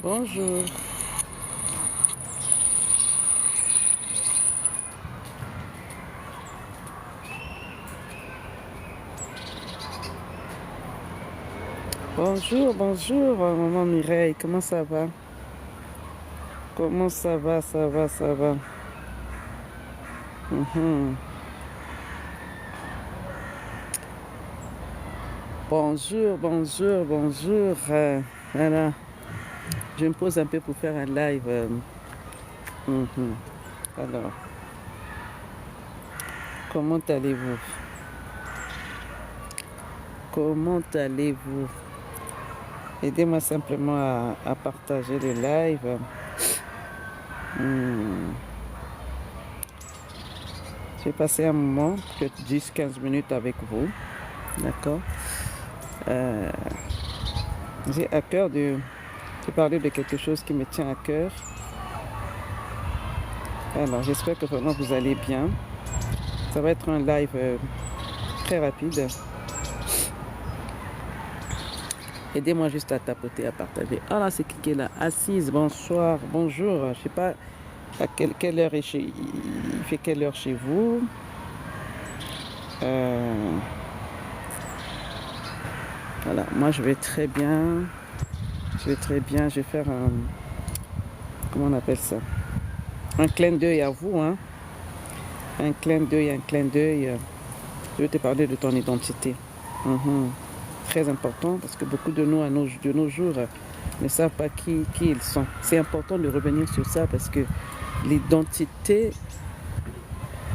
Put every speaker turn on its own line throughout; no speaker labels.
Bonjour. Bonjour, bonjour, maman Mireille. Comment ça va? Comment ça va, ça va, ça va? Mhm. Bonjour, bonjour, bonjour. Voilà, je me pose un peu pour faire un live. Mhm. Alors, comment allez-vous? Comment allez-vous? Aidez-moi simplement à partager le live. Hmm. J'ai passé un moment, peut-être 10-15 minutes avec vous. D'accord? Euh, j'ai à cœur de parler de quelque chose qui me tient à cœur. Alors, j'espère que vraiment vous allez bien. Ça va être un live très rapide. Aidez-moi juste à tapoter, à partager. Ah là, c'est qui est là? Assise, bonsoir, bonjour. Je sais pas à quelle heure il fait quelle heure chez vous. Voilà, moi je vais très bien. Je vais très bien. Je vais faire un... Comment on appelle ça? Un clin d'œil à vous, hein. Un clin d'œil, un clin d'œil. Je vais te parler de ton identité. Très important parce que beaucoup de nous, de nos jours, ne savent pas qui ils sont. C'est important de revenir sur ça parce que l'identité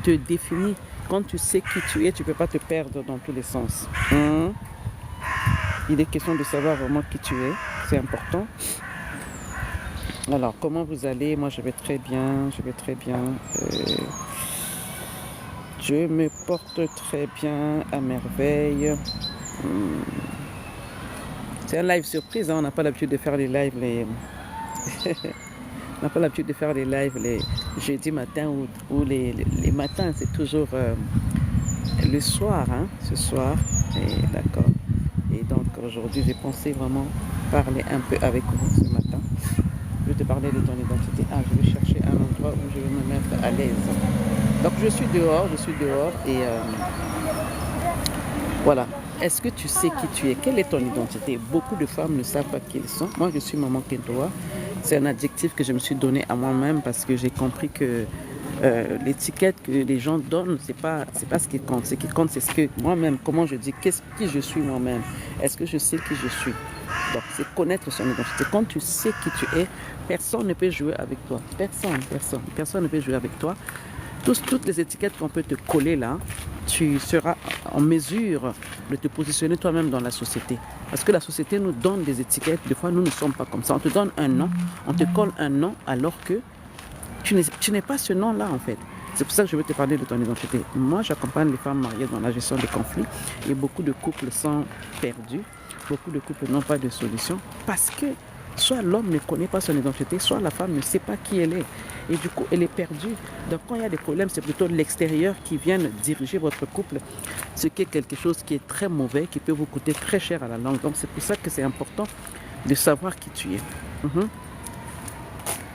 te définit. Quand tu sais qui tu es, tu ne peux pas te perdre dans tous les sens. Il est question de savoir vraiment qui tu es. C'est important. Alors, comment vous allez? Moi, je vais très bien. Je vais très bien. Je me porte très bien, à merveille. C'est un live surprise, hein? On n'a pas l'habitude de faire les lives on n'a pas l'habitude de faire les lives les jeudis matins ou les matins, c'est toujours le soir, hein, ce soir. Et d'accord. Et donc aujourd'hui, j'ai pensé vraiment parler un peu avec vous ce matin. Je vais te parler de ton identité. Je vais chercher un endroit où je vais me mettre à l'aise. Donc je suis dehors et voilà. Est-ce que tu sais qui tu es? Quelle est ton identité? Beaucoup de femmes ne savent pas qui elles sont. Moi, je suis Maman Kentoa. C'est un adjectif que je me suis donné à moi-même parce que j'ai compris que l'étiquette que les gens donnent, c'est pas ce qui compte. Ce qui compte, c'est ce que moi-même, comment je dis, qui je suis moi-même. Est-ce que je sais qui je suis? Donc, c'est connaître son identité. Quand tu sais qui tu es, personne ne peut jouer avec toi. Personne ne peut jouer avec toi. Toutes les étiquettes qu'on peut te coller là, tu seras en mesure de te positionner toi-même dans la société. Parce que la société nous donne des étiquettes, des fois nous ne sommes pas comme ça. On te donne un nom, on te colle un nom alors que tu n'es pas ce nom-là en fait. C'est pour ça que je veux te parler de ton identité. Moi, j'accompagne les femmes mariées dans la gestion des conflits et beaucoup de couples sont perdus. Beaucoup de couples n'ont pas de solution parce que soit l'homme ne connaît pas son identité, soit la femme ne sait pas qui elle est. Et du coup, elle est perdue. Donc quand il y a des problèmes, c'est plutôt l'extérieur qui vient diriger votre couple, ce qui est quelque chose qui est très mauvais, qui peut vous coûter très cher à la longue. Donc c'est pour ça que c'est important de savoir qui tu es.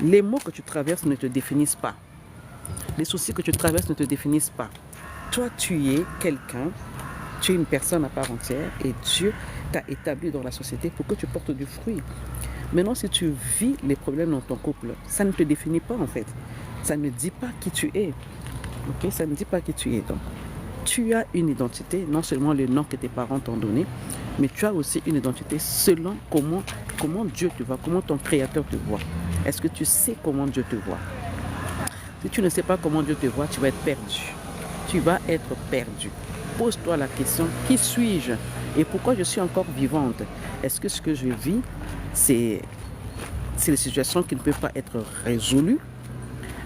Les mots que tu traverses ne te définissent pas. Les soucis que tu traverses ne te définissent pas. Toi, tu es quelqu'un, tu es une personne à part entière et Dieu t'a établi dans la société pour que tu portes du fruit. Maintenant, si tu vis les problèmes dans ton couple, ça ne te définit pas en fait. Ça ne dit pas qui tu es. Ok, ça ne dit pas qui tu es. Donc, tu as une identité, non seulement le nom que tes parents t'ont donné, mais tu as aussi une identité selon comment Dieu te voit, comment ton Créateur te voit. Est-ce que tu sais comment Dieu te voit? Si tu ne sais pas comment Dieu te voit, tu vas être perdu. Tu vas être perdu. Pose-toi la question, qui suis-je et pourquoi je suis encore vivante? Est-ce que ce que je vis, c'est des situations qui ne peuvent pas être résolues?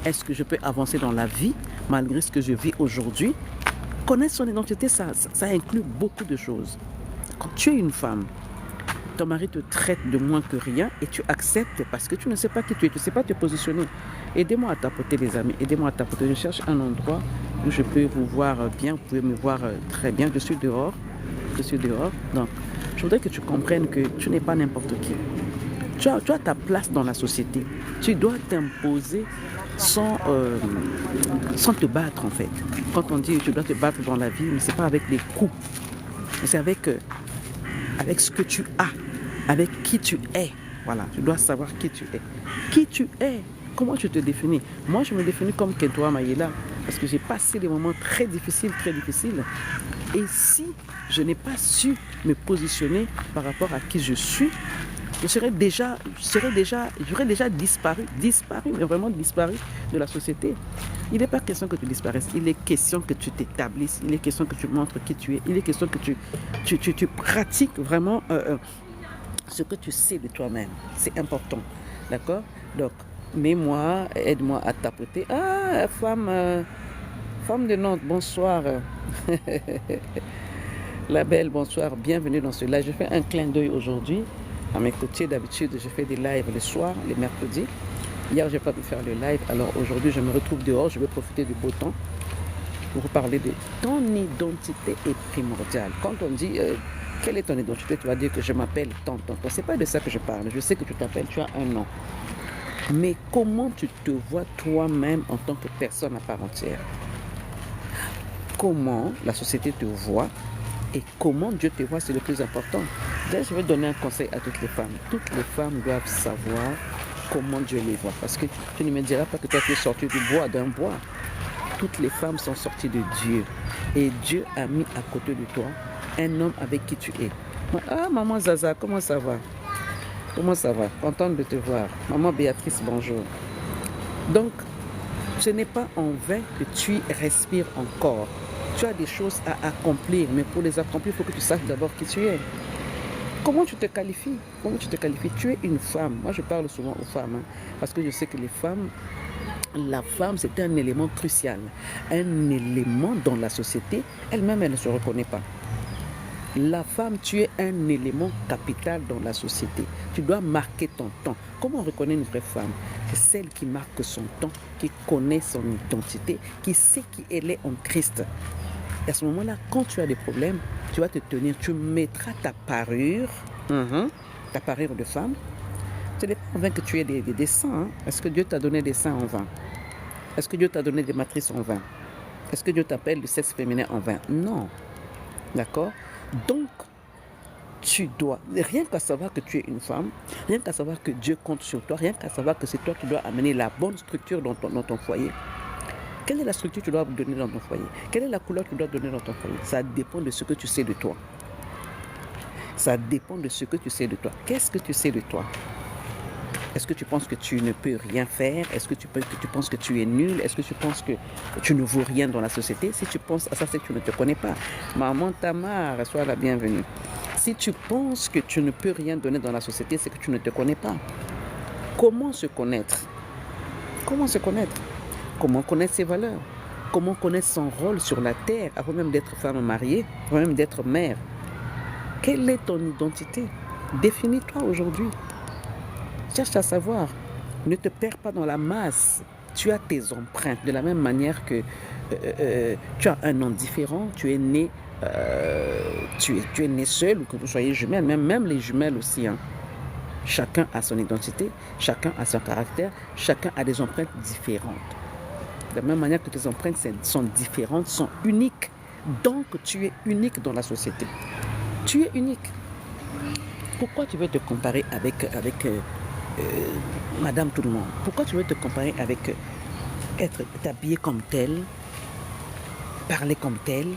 Est-ce que je peux avancer dans la vie malgré ce que je vis aujourd'hui? Connaître son identité, ça inclut beaucoup de choses. Quand tu es une femme, ton mari te traite de moins que rien et tu acceptes parce que tu ne sais pas qui tu es, tu ne sais pas te positionner. Aidez-moi à tapoter les amis, aidez-moi à tapoter. Je cherche un endroit où je peux vous voir bien, vous pouvez me voir très bien. Je suis dehors, donc je voudrais que tu comprennes que tu n'es pas n'importe qui. Tu as ta place dans la société. Tu dois t'imposer sans te battre en fait. Quand on dit tu dois te battre dans la vie, mais ce n'est pas avec des coups. C'est avec ce que tu as, avec qui tu es. Voilà, tu dois savoir qui tu es. Qui tu es, comment tu te définis. Moi, je me définis comme Kentoa Mayela parce que j'ai passé des moments très difficiles. Et si je n'ai pas su me positionner par rapport à qui je suis, j'aurais déjà disparu, mais vraiment disparu de la société. Il n'est pas question que tu disparaisses, il est question que tu t'établisses, il est question que tu montres qui tu es, il est question que tu pratiques vraiment ce que tu sais de toi-même. C'est important, d'accord? Donc, mets-moi, aide-moi à tapoter. Ah, femme de Nantes, bonsoir. La belle, bonsoir, bienvenue dans ce live. Je fais un clin d'œil aujourd'hui. À mes côtés, d'habitude, je fais des lives le soir, les mercredis. Hier, je n'ai pas pu faire le live. Alors aujourd'hui, je me retrouve dehors. Je vais profiter du beau temps pour vous parler de ton identité est primordiale. Quand on dit quelle est ton identité, tu vas dire que je m'appelle tant. Ce n'est pas de ça que je parle. Je sais que tu t'appelles, tu as un nom. Mais comment tu te vois toi-même en tant que personne à part entière? Comment la société te voit et comment Dieu te voit, c'est le plus important. D'ailleurs, je vais donner un conseil à toutes les femmes. Toutes les femmes doivent savoir comment Dieu les voit. Parce que tu ne me diras pas que toi tu es sorti d'un bois. Toutes les femmes sont sorties de Dieu. Et Dieu a mis à côté de toi un homme avec qui tu es. Ah, maman Zaza, comment ça va? Comment ça va? Contente de te voir. Maman Béatrice, bonjour. Donc, ce n'est pas en vain que tu respires encore. Tu as des choses à accomplir, mais pour les accomplir, il faut que tu saches d'abord qui tu es. Comment tu te qualifies? Tu es une femme. Moi, je parle souvent aux femmes, parce que je sais que la femme, c'est un élément crucial. Un élément dans la société, elle-même, elle ne se reconnaît pas. La femme, tu es un élément capital dans la société. Tu dois marquer ton temps. Comment on reconnaît une vraie femme? C'est celle qui marque son temps, qui connaît son identité, qui sait qui elle est en Christ. Et à ce moment-là, quand tu as des problèmes, tu vas te tenir, tu mettras ta parure de femme. Ce n'est pas en vain que tu aies des seins. Est-ce que Dieu t'a donné des seins en vain? Est-ce que Dieu t'a donné des matrices en vain? Est-ce que Dieu t'appelle le sexe féminin en vain? Non. D'accord? Donc, tu dois, rien qu'à savoir que tu es une femme, rien qu'à savoir que Dieu compte sur toi, rien qu'à savoir que c'est toi qui dois amener la bonne structure dans ton foyer. Quelle est la structure que tu dois donner dans ton foyer? Quelle est la couleur que tu dois donner dans ton foyer? Ça dépend de ce que tu sais de toi. Ça dépend de ce que tu sais de toi. Qu'est-ce que tu sais de toi? Est-ce que tu penses que tu ne peux rien faire? Est-ce que tu penses que tu es nul? Est-ce que tu penses que tu ne vaux rien dans la société? Si tu penses à ça, c'est que tu ne te connais pas. Maman Tamar, sois la bienvenue. Si tu penses que tu ne peux rien donner dans la société, c'est que tu ne te connais pas. Comment se connaître? Comment se connaître? Comment connaître ses valeurs? Comment connaître son rôle sur la terre avant même d'être femme mariée, avant même d'être mère? Quelle est ton identité? Définis-toi aujourd'hui. Cherche à savoir. Ne te perds pas dans la masse. Tu as tes empreintes. De la même manière que tu as un nom différent, tu es né seul ou que vous soyez jumelles, même les jumelles aussi. Chacun a son identité, chacun a son caractère, chacun a des empreintes différentes. De la même manière que tes empreintes sont différentes, sont uniques. Donc tu es unique dans la société. Tu es unique. Pourquoi tu veux te comparer avec Madame tout le monde? Pourquoi tu veux te comparer avec être habillé comme tel, parler comme tel?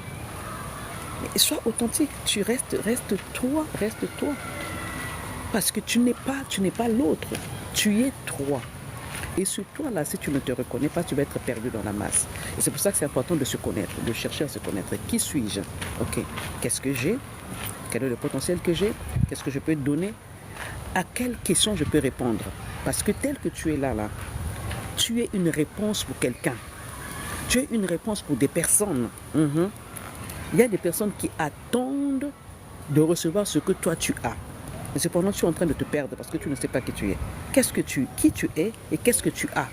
Mais sois authentique, tu restes toi. Parce que tu n'es pas l'autre, tu es toi. Et ce toi-là, si tu ne te reconnais pas, tu vas être perdu dans la masse. Et c'est pour ça que c'est important de se connaître, de chercher à se connaître. Qui suis-je? Ok, qu'est-ce que j'ai? Quel est le potentiel que j'ai? Qu'est-ce que je peux donner? À quelle question je peux répondre? Parce que tel que tu es là, tu es une réponse pour quelqu'un. Tu es une réponse pour des personnes. Il y a des personnes qui attendent de recevoir ce que toi tu as. Mais cependant, tu es en train de te perdre parce que tu ne sais pas qui tu es. Qui tu es et qu'est-ce que tu as?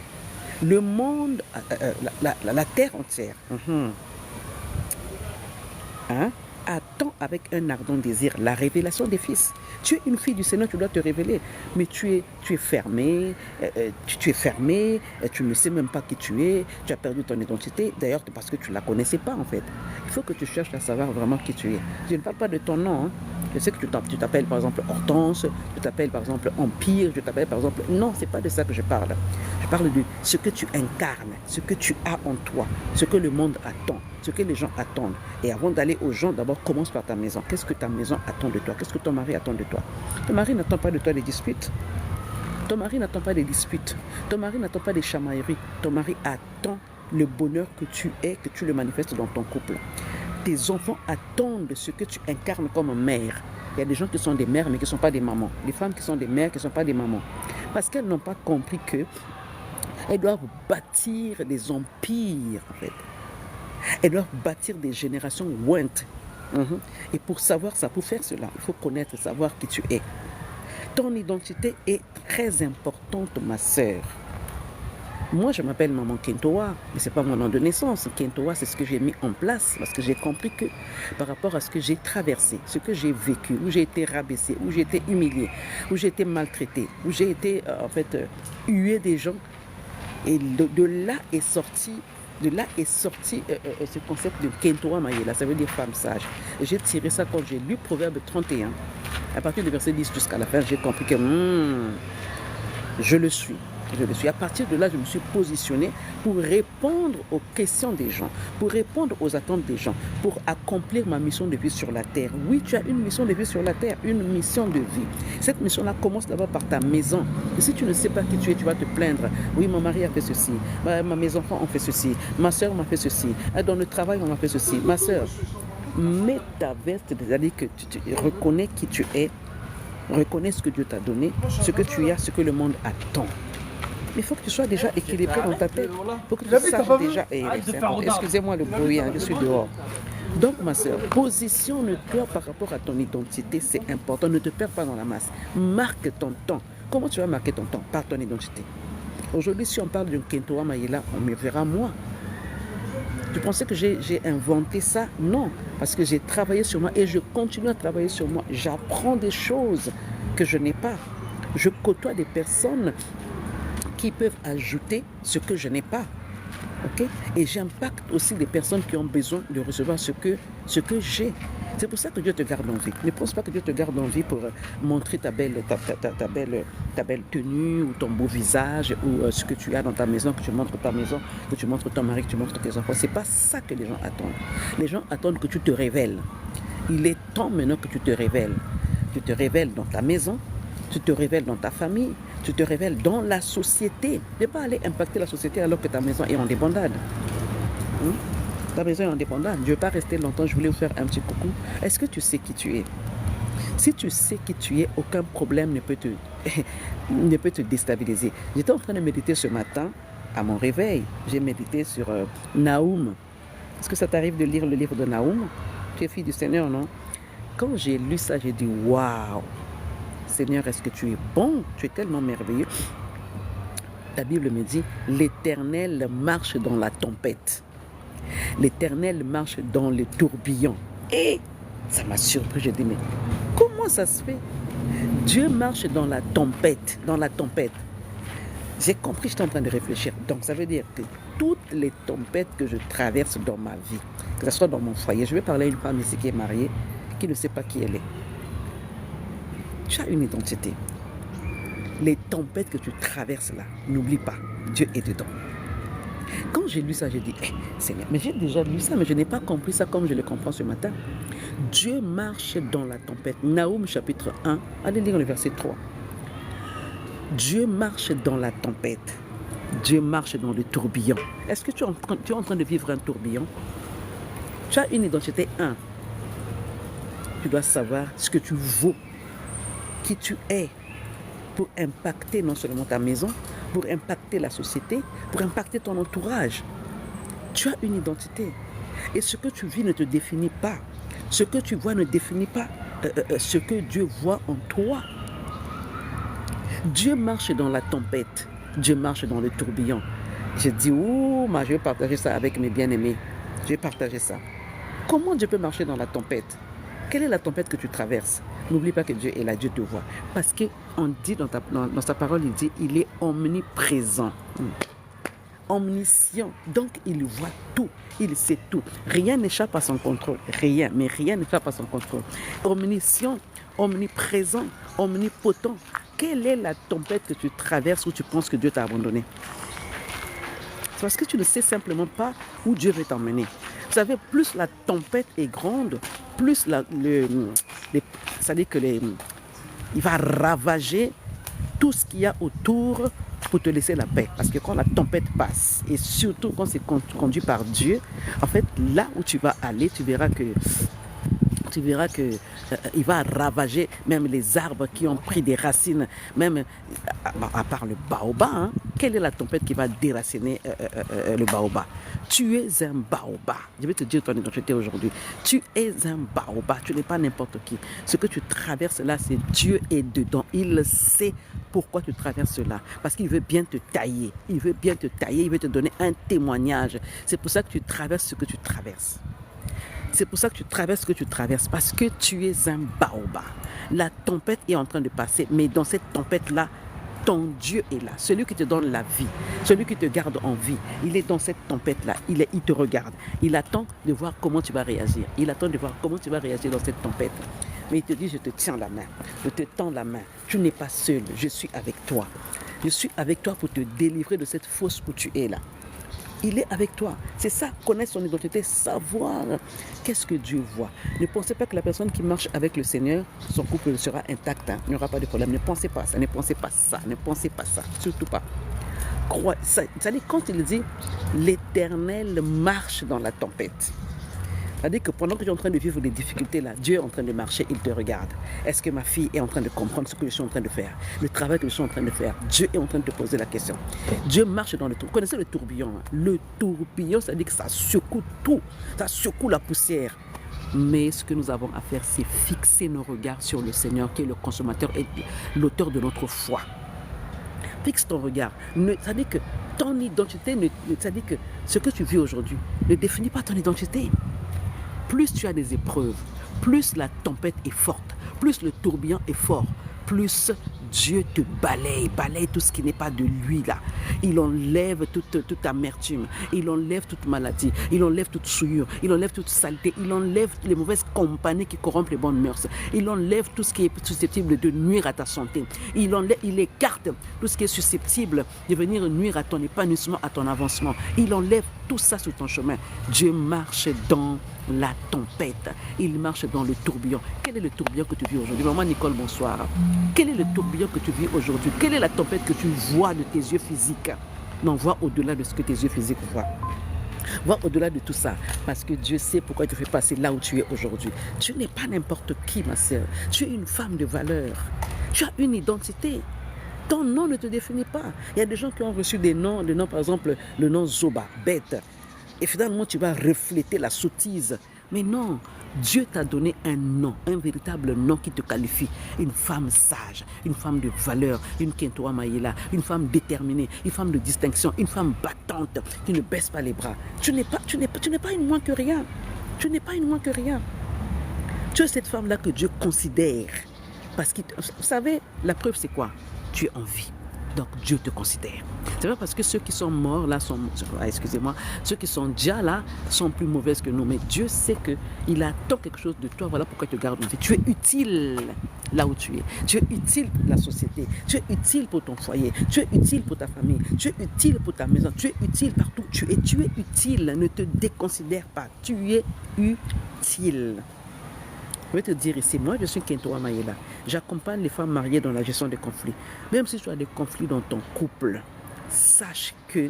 Le monde, la terre entière, attend avec un ardent désir la révélation des fils. Tu es une fille du Seigneur, tu dois te révéler. Mais tu es fermé, tu es fermé, tu ne sais même pas qui tu es, tu as perdu ton identité. D'ailleurs, parce que tu ne la connaissais pas en fait. Il faut que tu cherches à savoir vraiment qui tu es. Je ne parle pas de ton nom. Hein. Je sais que tu t'appelles par exemple Hortense, tu t'appelles par exemple Empire, je t'appelle par exemple... Non, ce n'est pas de ça que je parle. Je parle de ce que tu incarnes, ce que tu as en toi, ce que le monde attend, ce que les gens attendent. Et avant d'aller aux gens, d'abord commence par ta maison. Qu'est-ce que ta maison attend de toi? Qu'est-ce que ton mari attend de toi? Ton mari n'attend pas de toi des disputes. Ton mari n'attend pas des disputes. Ton mari n'attend pas des chamailleries. Ton mari attend le bonheur que tu es, que tu le manifestes dans ton couple. Tes enfants attendent ce que tu incarnes comme mère. Il y a des gens qui sont des mères mais qui ne sont pas des mamans. Des femmes qui sont des mères qui ne sont pas des mamans. Parce qu'elles n'ont pas compris qu'elles doivent bâtir des empires en fait. Elles doivent bâtir des générations ouintes. Et pour savoir ça, pour faire cela, il faut connaître, savoir qui tu es. Ton identité est très importante, ma sœur. Moi, je m'appelle Maman Kentoa, mais ce n'est pas mon nom de naissance. Kentoa, c'est ce que j'ai mis en place parce que j'ai compris que par rapport à ce que j'ai traversé, ce que j'ai vécu, où j'ai été rabaissée, où j'ai été humiliée, où j'ai été maltraitée, où j'ai été huée des gens. Et de là est sorti ce concept de Kentoa Mayela, ça veut dire femme sage. Et j'ai tiré ça quand j'ai lu Proverbe 31. À partir du verset 10 jusqu'à la fin, j'ai compris que je le suis. À partir de là, je me suis positionnée pour répondre aux questions des gens, pour répondre aux attentes des gens, pour accomplir ma mission de vie sur la terre. Oui, tu as une mission de vie sur la terre, une mission de vie. Cette mission-là commence d'abord par ta maison. Et si tu ne sais pas qui tu es, tu vas te plaindre. Oui, mon mari a fait ceci, mes enfants ont fait ceci, ma soeur m'a fait ceci, dans le travail, on m'a fait ceci. Ma soeur, mets ta veste, c'est-à-dire que tu reconnais qui tu es, reconnais ce que Dieu t'a donné, ce que tu as, ce que le monde attend. Il faut que tu sois déjà équilibré dans ta tête. Il faut que tu saches déjà... Excusez-moi le bruit, je suis dehors. Donc, ma soeur, positionne-toi par rapport à ton identité, c'est important. Ne te perds pas dans la masse. Marque ton temps. Comment tu vas marquer ton temps? Par ton identité. Aujourd'hui, si on parle d'un Kentoa Mayela, on me verra moi. Tu pensais que j'ai inventé ça? Non, parce que j'ai travaillé sur moi et je continue à travailler sur moi. J'apprends des choses que je n'ai pas. Je côtoie des personnes qui peuvent ajouter ce que je n'ai pas. Okay? Et j'impacte aussi les personnes qui ont besoin de recevoir ce que j'ai. C'est pour ça que Dieu te garde en vie. Ne pense pas que Dieu te garde en vie pour montrer ta belle tenue ou ton beau visage ou ce que tu as dans ta maison, que tu montres ta maison, que tu montres ton mari, que tu montres tes enfants. Ce n'est pas ça que les gens attendent. Les gens attendent que tu te révèles. Il est temps maintenant que tu te révèles. Tu te révèles dans ta maison, tu te révèles dans ta famille, tu te révèles dans la société. Ne pas aller impacter la société alors que ta maison est en débandade. Ta maison est en débandade. Je ne veux pas rester longtemps, je voulais vous faire un petit coucou. Est-ce que tu sais qui tu es? Si tu sais qui tu es, aucun problème ne peut te déstabiliser. J'étais en train de méditer ce matin, à mon réveil. J'ai médité sur Naoum. Est-ce que ça t'arrive de lire le livre de Naoum? Tu es fille du Seigneur, non? Quand j'ai lu ça, j'ai dit « Waouh! Seigneur, est-ce que tu es bon? Tu es tellement merveilleux. » La Bible me dit « L'Éternel marche dans la tempête. L'Éternel marche dans le tourbillon. » Et ça m'a surpris. J'ai dit « Mais comment ça se fait? Dieu marche dans la tempête. Dans la tempête. » J'ai compris, j'étais en train de réfléchir. Donc ça veut dire que toutes les tempêtes que je traverse dans ma vie, que ce soit dans mon foyer, je vais parler à une femme ici qui est mariée, qui ne sait pas qui elle est. Tu as une identité. Les tempêtes que tu traverses là, n'oublie pas, Dieu est dedans. Quand j'ai lu ça, j'ai dit, Seigneur, mais j'ai déjà lu ça, mais je n'ai pas compris ça comme je le comprends ce matin. Dieu marche dans la tempête. Naoum chapitre 1, allez lire le verset 3. Dieu marche dans la tempête. Dieu marche dans le tourbillon. Est-ce que tu es en train de vivre un tourbillon? Tu as une identité 1. Tu dois savoir ce que tu vaux, qui tu es, pour impacter non seulement ta maison, pour impacter la société, pour impacter ton entourage. Tu as une identité. Et ce que tu vis ne te définit pas. Ce que tu vois ne définit pas ce que Dieu voit en toi. Dieu marche dans la tempête. Dieu marche dans le tourbillon. Je dis, je vais partager ça avec mes bien-aimés. Je vais partager ça. Comment Dieu peut marcher dans la tempête? Quelle est la tempête que tu traverses? N'oublie pas que Dieu est là, Dieu te voit. Parce qu'on dit dans sa parole, il dit, il est omniprésent. Omniscient. Donc, il voit tout. Il sait tout. Rien n'échappe à son contrôle. Rien, mais rien n'échappe à son contrôle. Omniscient, omniprésent, omnipotent. Quelle est la tempête que tu traverses où tu penses que Dieu t'a abandonné? C'est parce que tu ne sais simplement pas où Dieu veut t'emmener. Vous savez, plus la tempête est grande, plus il va ravager tout ce qu'il y a autour pour te laisser la paix. Parce que quand la tempête passe, et surtout quand c'est conduit par Dieu, en fait, là où tu vas aller, tu verras que il va ravager même les arbres qui ont pris des racines, même à part le baobab. Hein. Quelle est la tempête qui va déraciner le baobab? Tu es un baobab. Je vais te dire ton identité aujourd'hui. Tu es un baobab. Tu n'es pas n'importe qui. Ce que tu traverses là, c'est Dieu est dedans. Il sait pourquoi tu traverses cela. Parce qu'il veut bien te tailler. Il veut bien te tailler. Il veut te donner un témoignage. C'est pour ça que tu traverses ce que tu traverses. C'est pour ça que tu traverses ce que tu traverses, parce que tu es un baobab. La tempête est en train de passer, mais dans cette tempête-là, ton Dieu est là. Celui qui te donne la vie, celui qui te garde en vie, il est dans cette tempête-là. Il te regarde. Il attend de voir comment tu vas réagir. Il attend de voir comment tu vas réagir dans cette tempête. Mais il te dit, je te tiens la main, je te tends la main. Tu n'es pas seul, je suis avec toi. Je suis avec toi pour te délivrer de cette fosse où tu es là. Il est avec toi. C'est ça, connaître son identité, savoir qu'est-ce que Dieu voit. Ne pensez pas que la personne qui marche avec le Seigneur, son couple sera intact. Hein. Il n'y aura pas de problème. Ne pensez pas ça, ne pensez pas ça, ne pensez pas ça. Surtout pas. C'est-à-dire quand il dit l'Éternel marche dans la tempête. C'est-à-dire que pendant que tu es en train de vivre des difficultés là, Dieu est en train de marcher, il te regarde. Est-ce que ma fille est en train de comprendre ce que je suis en train de faire? Le travail que je suis en train de faire, Dieu est en train de te poser la question. Dieu marche dans le tourbillon. Vous connaissez le tourbillon? Hein? Le tourbillon, c'est-à-dire que ça secoue tout, ça secoue la poussière. Mais ce que nous avons à faire, c'est fixer nos regards sur le Seigneur, qui est le consommateur et l'auteur de notre foi. Fixe ton regard. C'est-à-dire que ton identité, c'est-à-dire que ce que tu vis aujourd'hui ne définit pas ton identité. Plus tu as des épreuves, plus la tempête est forte, plus le tourbillon est fort, plus Dieu te balaye tout ce qui n'est pas de lui là. Il enlève toute amertume, il enlève toute maladie, il enlève toute souillure, il enlève toute saleté, il enlève les mauvaises compagnies qui corrompent les bonnes mœurs, il enlève tout ce qui est susceptible de nuire à ta santé, il écarte tout ce qui est susceptible de venir nuire à ton épanouissement, à ton avancement. Il enlève tout ça sur ton chemin. Dieu marche dans la tempête, il marche dans le tourbillon. Quel est le tourbillon que tu vis aujourd'hui? Maman Nicole, bonsoir. Quel est le tourbillon que tu vis aujourd'hui? Quelle est la tempête que tu vois de tes yeux physiques? Non, vois au-delà de ce que tes yeux physiques voient. Vois au-delà de tout ça, parce que Dieu sait pourquoi il te fait passer là où tu es aujourd'hui. Tu n'es pas n'importe qui, ma sœur. Tu es une femme de valeur. Tu as une identité. Ton nom ne te définit pas. Il y a des gens qui ont reçu des noms, par exemple, le nom Zoba, bête. Et finalement, tu vas refléter la sottise. Mais non, Dieu t'a donné un nom, un véritable nom qui te qualifie. Une femme sage, une femme de valeur, une Kentoa Maïla, une femme déterminée, une femme de distinction, une femme battante qui ne baisse pas les bras. Tu n'es pas une moins que rien. Tu n'es pas une moins que rien. Tu es cette femme-là que Dieu considère. Parce que, vous savez, la preuve c'est quoi? Tu es en vie. Donc Dieu te considère. C'est pas parce que ceux qui sont morts là ceux qui sont déjà là sont plus mauvaises que nous. Mais Dieu sait qu'il attend quelque chose de toi. Voilà pourquoi il te garde en vie. Tu es utile là où tu es. Tu es utile pour la société. Tu es utile pour ton foyer. Tu es utile pour ta famille. Tu es utile pour ta maison. Tu es utile partout. Tu es utile. Ne te déconsidère pas. Tu es utile. Je vais te dire ici, moi je suis Kentoa Maïla. J'accompagne les femmes mariées dans la gestion des conflits. Même si tu as des conflits dans ton couple, sache que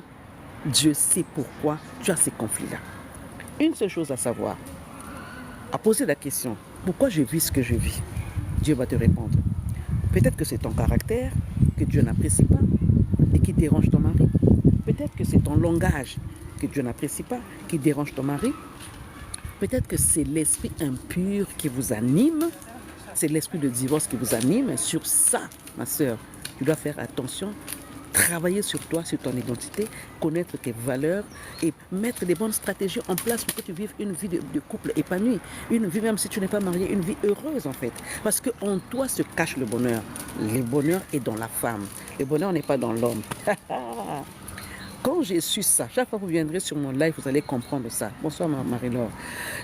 Dieu sait pourquoi tu as ces conflits-là. Une seule chose à savoir, à poser la question, pourquoi je vis ce que je vis? Dieu va te répondre. Peut-être que c'est ton caractère que Dieu n'apprécie pas et qui dérange ton mari. Peut-être que c'est ton langage que Dieu n'apprécie pas, qui dérange ton mari. Peut-être que c'est l'esprit impur qui vous anime, c'est l'esprit de divorce qui vous anime. Sur ça, ma sœur, tu dois faire attention, travailler sur toi, sur ton identité, connaître tes valeurs et mettre des bonnes stratégies en place pour que tu vives une vie de couple épanoui, une vie, même si tu n'es pas marié, une vie heureuse en fait. Parce qu'en toi se cache le bonheur. Le bonheur est dans la femme. Le bonheur n'est pas dans l'homme. Quand j'ai su ça, chaque fois que vous viendrez sur mon live, vous allez comprendre ça. Bonsoir Marie-Laure.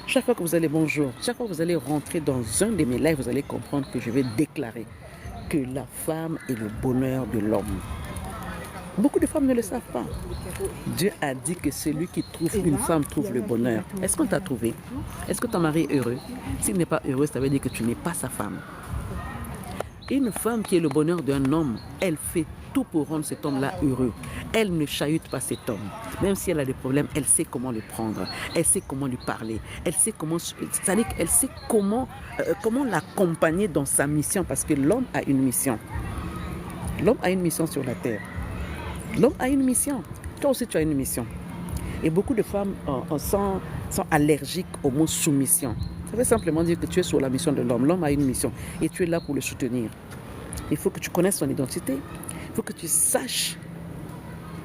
Chaque fois que vous allez, bonjour, chaque fois que vous allez rentrer dans un de mes lives, vous allez comprendre que je vais déclarer que la femme est le bonheur de l'homme. Beaucoup de femmes ne le savent pas. Dieu a dit que celui qui trouve une femme trouve le bonheur. Est-ce qu'on t'a trouvé? Est-ce que ton mari est heureux? S'il n'est pas heureux, ça veut dire que tu n'es pas sa femme. Une femme qui est le bonheur d'un homme, elle fait tout pour rendre cet homme-là heureux. Elle ne chahute pas cet homme. Même si elle a des problèmes, elle sait comment le prendre. Elle sait comment lui parler. Elle sait comment, c'est-à-dire qu'elle sait comment l'accompagner dans sa mission. Parce que l'homme a une mission. L'homme a une mission sur la terre. L'homme a une mission. Toi aussi, tu as une mission. Et beaucoup de femmes sont allergiques au mot soumission. Ça veut simplement dire que tu es sur la mission de l'homme. L'homme a une mission et tu es là pour le soutenir. Il faut que tu connaisses ton identité. Il faut que tu saches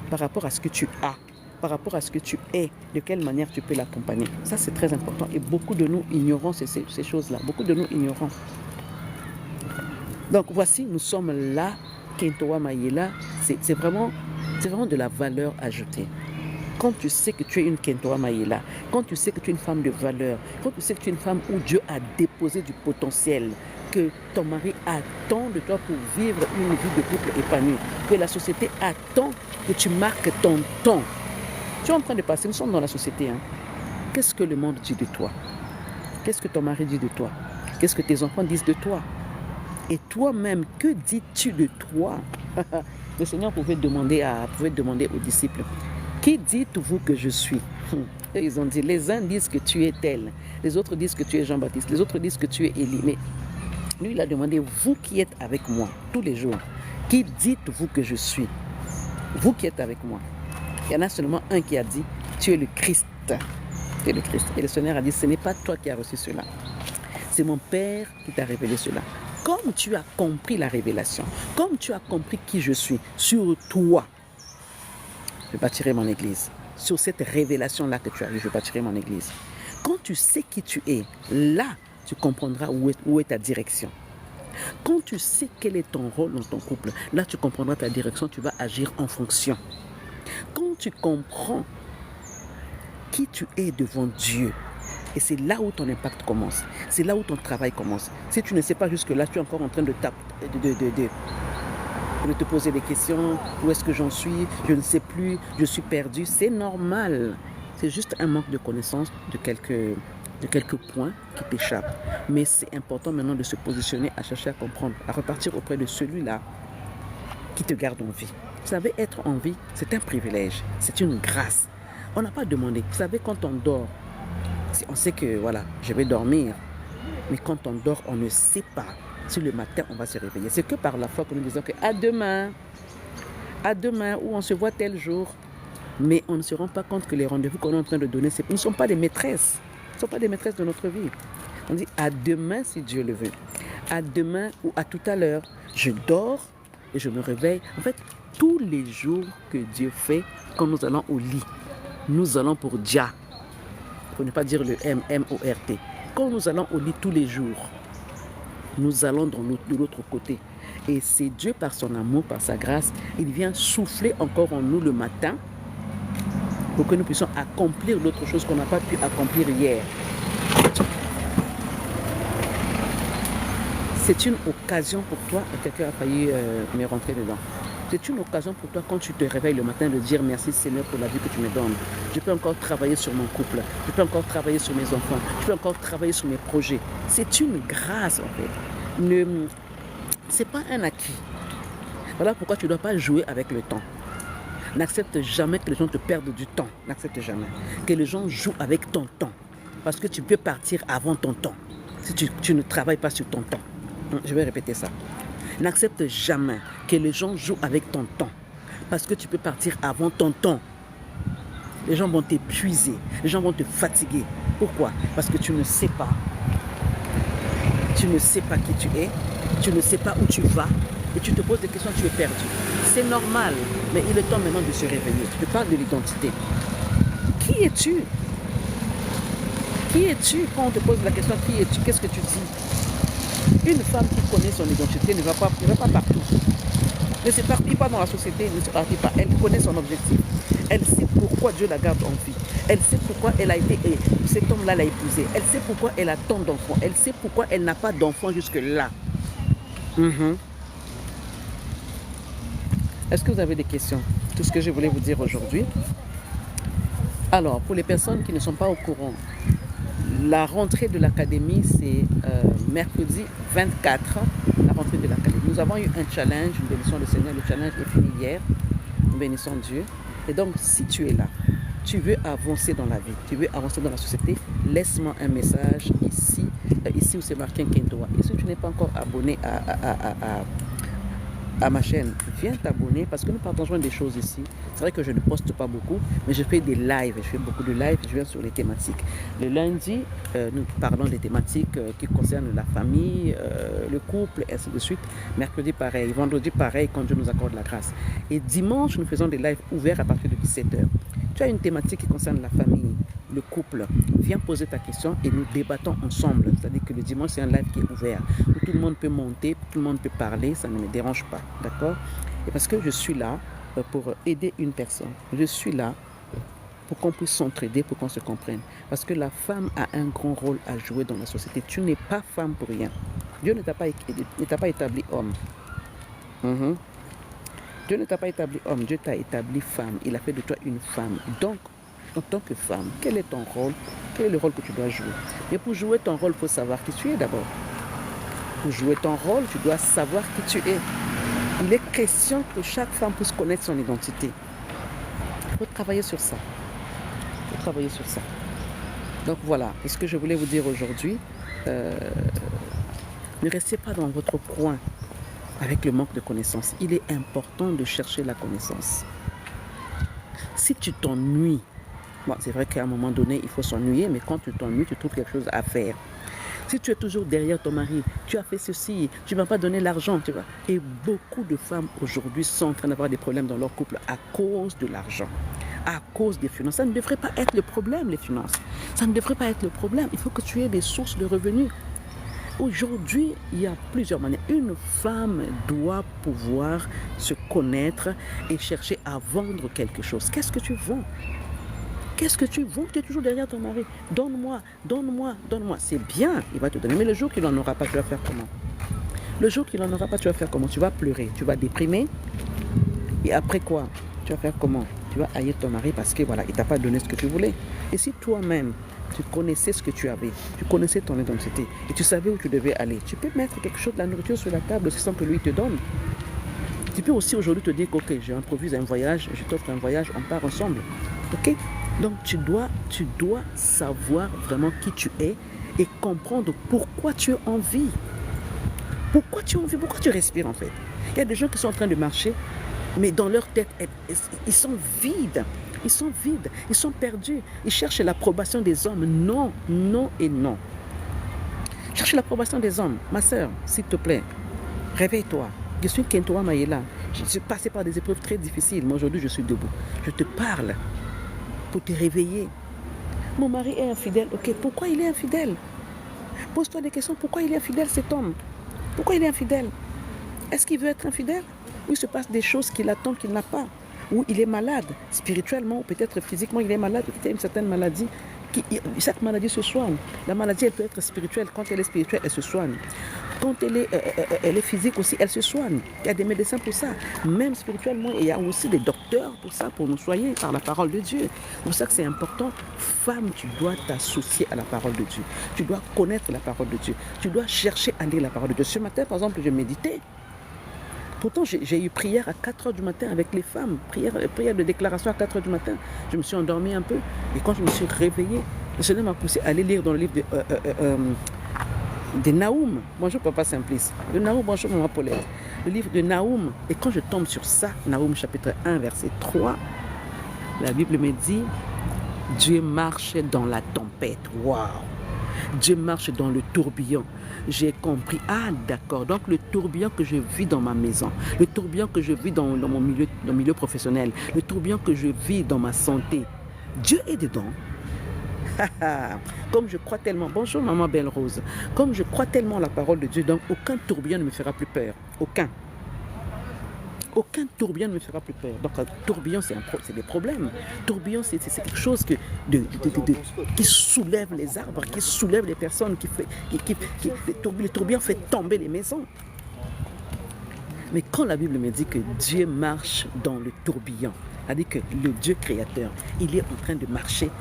par rapport à ce que tu as, par rapport à ce que tu es, de quelle manière tu peux l'accompagner. Ça, c'est très important. Et beaucoup de nous ignorons ces choses-là. Beaucoup de nous ignorons. Donc, voici, nous sommes là. Kentoa Mayela, c'est vraiment de la valeur ajoutée. Quand tu sais que tu es une Kentoa Mayela, quand tu sais que tu es une femme de valeur, quand tu sais que tu es une femme où Dieu a déposé du potentiel, que ton mari attend de toi pour vivre une vie de couple épanouie, que la société attend que tu marques ton temps. Tu es en train de passer, nous sommes dans la société. Qu'est-ce que le monde dit de toi? Qu'est-ce que ton mari dit de toi? Qu'est-ce que tes enfants disent de toi? Et toi-même, que dis-tu de toi? Le Seigneur pouvait demander aux disciples, qui dites-vous que je suis? Et ils ont dit, les uns disent que tu es tel, les autres disent que tu es Jean-Baptiste, les autres disent que tu es Élie. Mais lui, il a demandé, vous qui êtes avec moi tous les jours, qui dites-vous que je suis? Vous qui êtes avec moi. Il y en a seulement un qui a dit, tu es le Christ. Tu es le Christ. Et le Seigneur a dit, ce n'est pas toi qui as reçu cela. C'est mon Père qui t'a révélé cela. Comme tu as compris la révélation, comme tu as compris qui je suis, sur toi, je bâtirai mon église. Sur cette révélation-là que tu as eue, je bâtirai mon église. Quand tu sais qui tu es, là, tu comprendras où est ta direction. Quand tu sais quel est ton rôle dans ton couple, là, tu comprendras ta direction, tu vas agir en fonction. Quand tu comprends qui tu es devant Dieu, et c'est là où ton impact commence. C'est là où ton travail commence. Si tu ne sais pas jusque-là, tu es encore en train de te poser des questions. Où est-ce que j'en suis? Je ne sais plus. Je suis perdu. C'est normal. C'est juste un manque de connaissance de quelques points qui t'échappent. Mais c'est important maintenant de se positionner, à chercher à comprendre, à repartir auprès de celui-là qui te garde en vie. Vous savez, être en vie, c'est un privilège. C'est une grâce. On n'a pas demandé. Vous savez, quand on dort, on sait que voilà, je vais dormir, mais quand on dort, on ne sait pas si le matin on va se réveiller. C'est que par la foi que nous disons que à demain, ou on se voit tel jour, mais on ne se rend pas compte que les rendez-vous qu'on est en train de donner, nous ne sommes pas des maîtresses, nous ne sommes pas des maîtresses de notre vie. On dit à demain si Dieu le veut, à demain ou à tout à l'heure, je dors et je me réveille. En fait, tous les jours que Dieu fait, quand nous allons au lit, nous allons pour Dia. Pour ne pas dire le M-M-O-R-T. Quand nous allons au lit tous les jours, nous allons de l'autre côté. Et c'est Dieu par son amour, par sa grâce, il vient souffler encore en nous le matin pour que nous puissions accomplir d'autres choses qu'on n'a pas pu accomplir hier. C'est une occasion pour toi, quelqu'un a failli me rentrer dedans. C'est une occasion pour toi quand tu te réveilles le matin de dire merci Seigneur pour la vie que tu me donnes. Je peux encore travailler sur mon couple, je peux encore travailler sur mes enfants, je peux encore travailler sur mes projets. C'est une grâce en fait. C'est pas un acquis. Voilà pourquoi tu ne dois pas jouer avec le temps. N'accepte jamais que les gens te perdent du temps. N'accepte jamais que les gens jouent avec ton temps. Parce que tu peux partir avant ton temps. Si tu ne travailles pas sur ton temps. Je vais répéter ça. N'accepte jamais que les gens jouent avec ton temps. Parce que tu peux partir avant ton temps. Les gens vont t'épuiser. Les gens vont te fatiguer. Pourquoi? Parce que tu ne sais pas. Tu ne sais pas qui tu es. Tu ne sais pas où tu vas. Et tu te poses des questions, tu es perdu. c'est normal. Mais il est temps maintenant de se réveiller. Je parle de l'identité. Qui es-tu? Qui es-tu? Quand on te pose la question, qui es-tu? Qu'est-ce que tu dis? Une femme qui connaît son identité ne va pas partout. Ne s'éparpille pas dans la société, ne s'éparpille pas. Elle connaît son objectif. Elle sait pourquoi Dieu la garde en vie. Elle sait pourquoi elle a été, cet homme-là l'a épousée. Elle sait pourquoi elle a tant d'enfants. Elle sait pourquoi elle n'a pas d'enfants jusque-là. Est-ce que vous avez des questions? Tout ce que je voulais vous dire aujourd'hui. Alors, pour les personnes qui ne sont pas au courant, la rentrée de l'académie, c'est mercredi 24, la rentrée de l'académie. Nous avons eu un challenge, nous bénissons le Seigneur, le challenge est fini hier, nous bénissons Dieu. Et donc, si tu es là, tu veux avancer dans la vie, tu veux avancer dans la société, laisse-moi un message ici, ici où c'est marqué Nkendoa. Et si tu n'es pas encore abonné à ma chaîne, viens t'abonner parce que nous partageons des choses ici. C'est vrai que je ne poste pas beaucoup, mais je fais des lives, je fais beaucoup de lives, je viens sur les thématiques. Le lundi, nous parlons des thématiques qui concernent la famille, le couple, et ainsi de suite. Mercredi, pareil. Vendredi, pareil, quand Dieu nous accorde la grâce. Et dimanche, nous faisons des lives ouverts à partir de 17h. Tu as une thématique qui concerne la famille, le couple, viens poser ta question et nous débattons ensemble. C'est-à-dire que le dimanche, c'est un live qui est ouvert, où tout le monde peut monter, tout le monde peut parler, ça ne me dérange pas, d'accord? Et parce que je suis là pour aider une personne, je suis là pour qu'on puisse s'entraider, pour qu'on se comprenne. Parce que la femme a un grand rôle à jouer dans la société. Tu n'es pas femme pour rien. Dieu ne t'a pas établi homme. Dieu ne t'a pas établi homme, Dieu t'a établi femme. Il a fait de toi une femme. Donc, en tant que femme, quel est ton rôle? Quel est le rôle que tu dois jouer? Mais pour jouer ton rôle, il faut savoir qui tu es d'abord. Pour jouer ton rôle, tu dois savoir qui tu es. Il est question que chaque femme puisse connaître son identité. Il faut travailler sur ça. Il faut travailler sur ça. Donc voilà, c'est ce que je voulais vous dire aujourd'hui. Ne restez pas dans votre coin avec le manque de connaissances. Il est important de chercher la connaissance. Si tu t'ennuies, bon, c'est vrai qu'à un moment donné, il faut s'ennuyer, mais quand tu t'ennuies, tu trouves quelque chose à faire. Si tu es toujours derrière ton mari, tu as fait ceci, tu ne m'as pas donné l'argent, tu vois. Et beaucoup de femmes aujourd'hui sont en train d'avoir des problèmes dans leur couple à cause de l'argent, à cause des finances. Ça ne devrait pas être le problème, les finances. Ça ne devrait pas être le problème. Il faut que tu aies des sources de revenus. Aujourd'hui, il y a plusieurs manières. Une femme doit pouvoir se connaître et chercher à vendre quelque chose. Qu'est-ce que tu vends? Qu'est-ce que tu vends? Tu es toujours derrière ton mari. Donne-moi, donne-moi, donne-moi. C'est bien, il va te donner. Mais le jour qu'il n'en aura pas, tu vas faire comment? Le jour qu'il n'en aura pas, tu vas faire comment? Tu vas pleurer, tu vas déprimer. Et après quoi? Tu vas faire comment? Tu vas haïr ton mari parce que voilà, il ne t'a pas donné ce que tu voulais. Et si toi-même, tu connaissais ce que tu avais, tu connaissais ton identité et tu savais où tu devais aller, tu peux mettre quelque chose de la nourriture sur la table aussi sans que lui te donne. Tu peux aussi aujourd'hui te dire que ok, j'ai improvisé un voyage, je t'offre un voyage, on part ensemble. Ok? Donc tu dois savoir vraiment qui tu es et comprendre pourquoi tu as envie. Pourquoi tu as envie, pourquoi tu respires en fait. Il y a des gens qui sont en train de marcher, mais dans leur tête, ils sont vides. Ils sont vides, ils sont perdus. Ils cherchent l'approbation des hommes. Non, non et non. Cherche l'approbation des hommes. Ma soeur, s'il te plaît, réveille-toi. Je suis Nkendoa Mayela. Je suis passé par des épreuves très difficiles, mais aujourd'hui je suis debout. Je te parle pour te réveiller. Mon mari est infidèle. Ok, pourquoi il est infidèle? Pose-toi des questions. Pourquoi il est infidèle cet homme? Pourquoi il est infidèle? Est-ce qu'il veut être infidèle? Ou il se passe des choses qu'il attend qu'il n'a pas? Ou il est malade spirituellement, ou peut-être physiquement, il est malade, peut-être une certaine maladie. Cette maladie se soigne. La maladie, elle peut être spirituelle. Quand elle est spirituelle, elle se soigne. Quand elle est physique aussi, elle se soigne. Il y a des médecins pour ça. Même spirituellement, il y a aussi des docteurs pour ça, pour nous soigner par la parole de Dieu. C'est pour ça que c'est important. Femme, tu dois t'associer à la parole de Dieu. Tu dois connaître la parole de Dieu. Tu dois chercher à lire la parole de Dieu. Ce matin, par exemple, je méditais. Pourtant, j'ai eu prière à 4h du matin avec les femmes, prière de déclaration à 4h du matin. Je me suis endormie un peu et quand je me suis réveillée, le Seigneur m'a poussé à aller lire dans le livre de Naoum. Bonjour Papa Simplice. De Naoum, bonjour Maman Paulette. Le livre de Naoum. Et quand je tombe sur ça, Naoum chapitre 1, verset 3, la Bible me dit, Dieu marche dans la tempête. Waouh! Dieu marche dans le tourbillon. J'ai compris. Ah, d'accord. Donc, le tourbillon que je vis dans ma maison, le tourbillon que je vis dans mon milieu professionnel, le tourbillon que je vis dans ma santé, Dieu est dedans. Comme je crois tellement, bonjour maman Belle Rose, comme je crois tellement la parole de Dieu, donc aucun tourbillon ne me fera plus peur. Aucun tourbillon ne me fera plus peur. Donc un tourbillon, c'est des problèmes. Tourbillon, c'est quelque chose qui soulève les arbres, qui soulève les personnes, le tourbillon fait tomber les maisons. Mais quand la Bible me dit que Dieu marche dans le tourbillon, c'est-à-dire que le Dieu créateur, il est en train de marcher.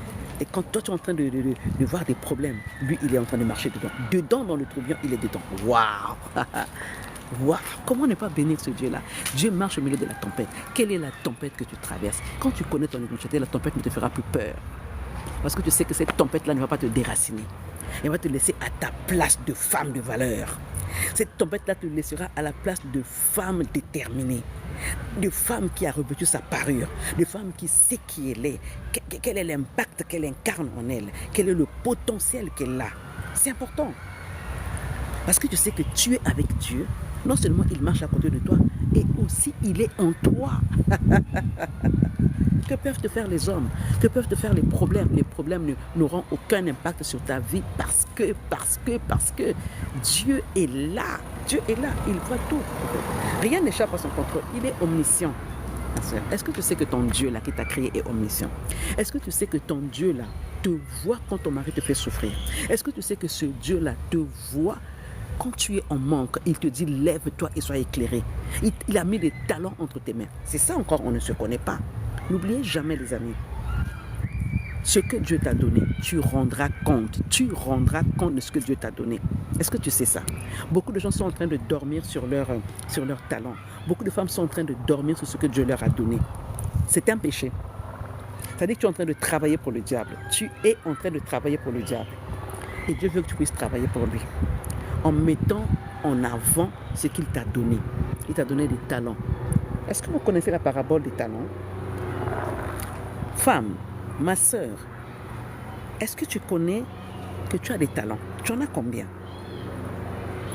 Et quand toi, tu es en train de voir des problèmes, lui, il est en train de marcher dedans. Dedans, dans le tourbillon, il est dedans. Waouh! Waouh! Comment ne pas bénir ce Dieu-là? Dieu marche au milieu de la tempête. Quelle est la tempête que tu traverses? Quand tu connais ton identité, la tempête ne te fera plus peur. Parce que tu sais que cette tempête-là ne va pas te déraciner. Elle va te laisser à ta place de femme de valeur. Cette tempête-là te laissera à la place de femme déterminée, de femme qui a revêtu sa parure, de femme qui sait qui elle est, quel est l'impact qu'elle incarne en elle, quel est le potentiel qu'elle a. C'est important. Parce que tu sais que tu es avec Dieu. Non seulement il marche à côté de toi, et aussi il est en toi. Que peuvent te faire les hommes? Que peuvent te faire les problèmes? Les problèmes n'auront aucun impact sur ta vie parce que Dieu est là. Dieu est là, il voit tout. Rien n'échappe à son contrôle, il est omniscient. Est-ce que tu sais que ton Dieu là qui t'a créé est omniscient? Est-ce que tu sais que ton Dieu là te voit quand ton mari te fait souffrir? Est-ce que tu sais que ce Dieu là te voit quand tu es en manque? Il te dit lève-toi et sois éclairé. Il a mis des talents entre tes mains. C'est ça encore, on ne se connaît pas. N'oubliez jamais les amis, ce que Dieu t'a donné, tu rendras compte de ce que Dieu t'a donné. Est-ce que tu sais ça? Beaucoup de gens sont en train de dormir sur leur talent. Beaucoup de femmes sont en train de dormir sur ce que Dieu leur a donné. C'est un péché. C'est-à-dire que tu es en train de travailler pour le diable. Tu es en train de travailler pour le diable. Et Dieu veut que tu puisses travailler pour lui. En mettant en avant ce qu'il t'a donné. Il t'a donné des talents. Est-ce que vous connaissez la parabole des talents? Femme, ma sœur, est-ce que tu connais que tu as des talents? Tu en as combien?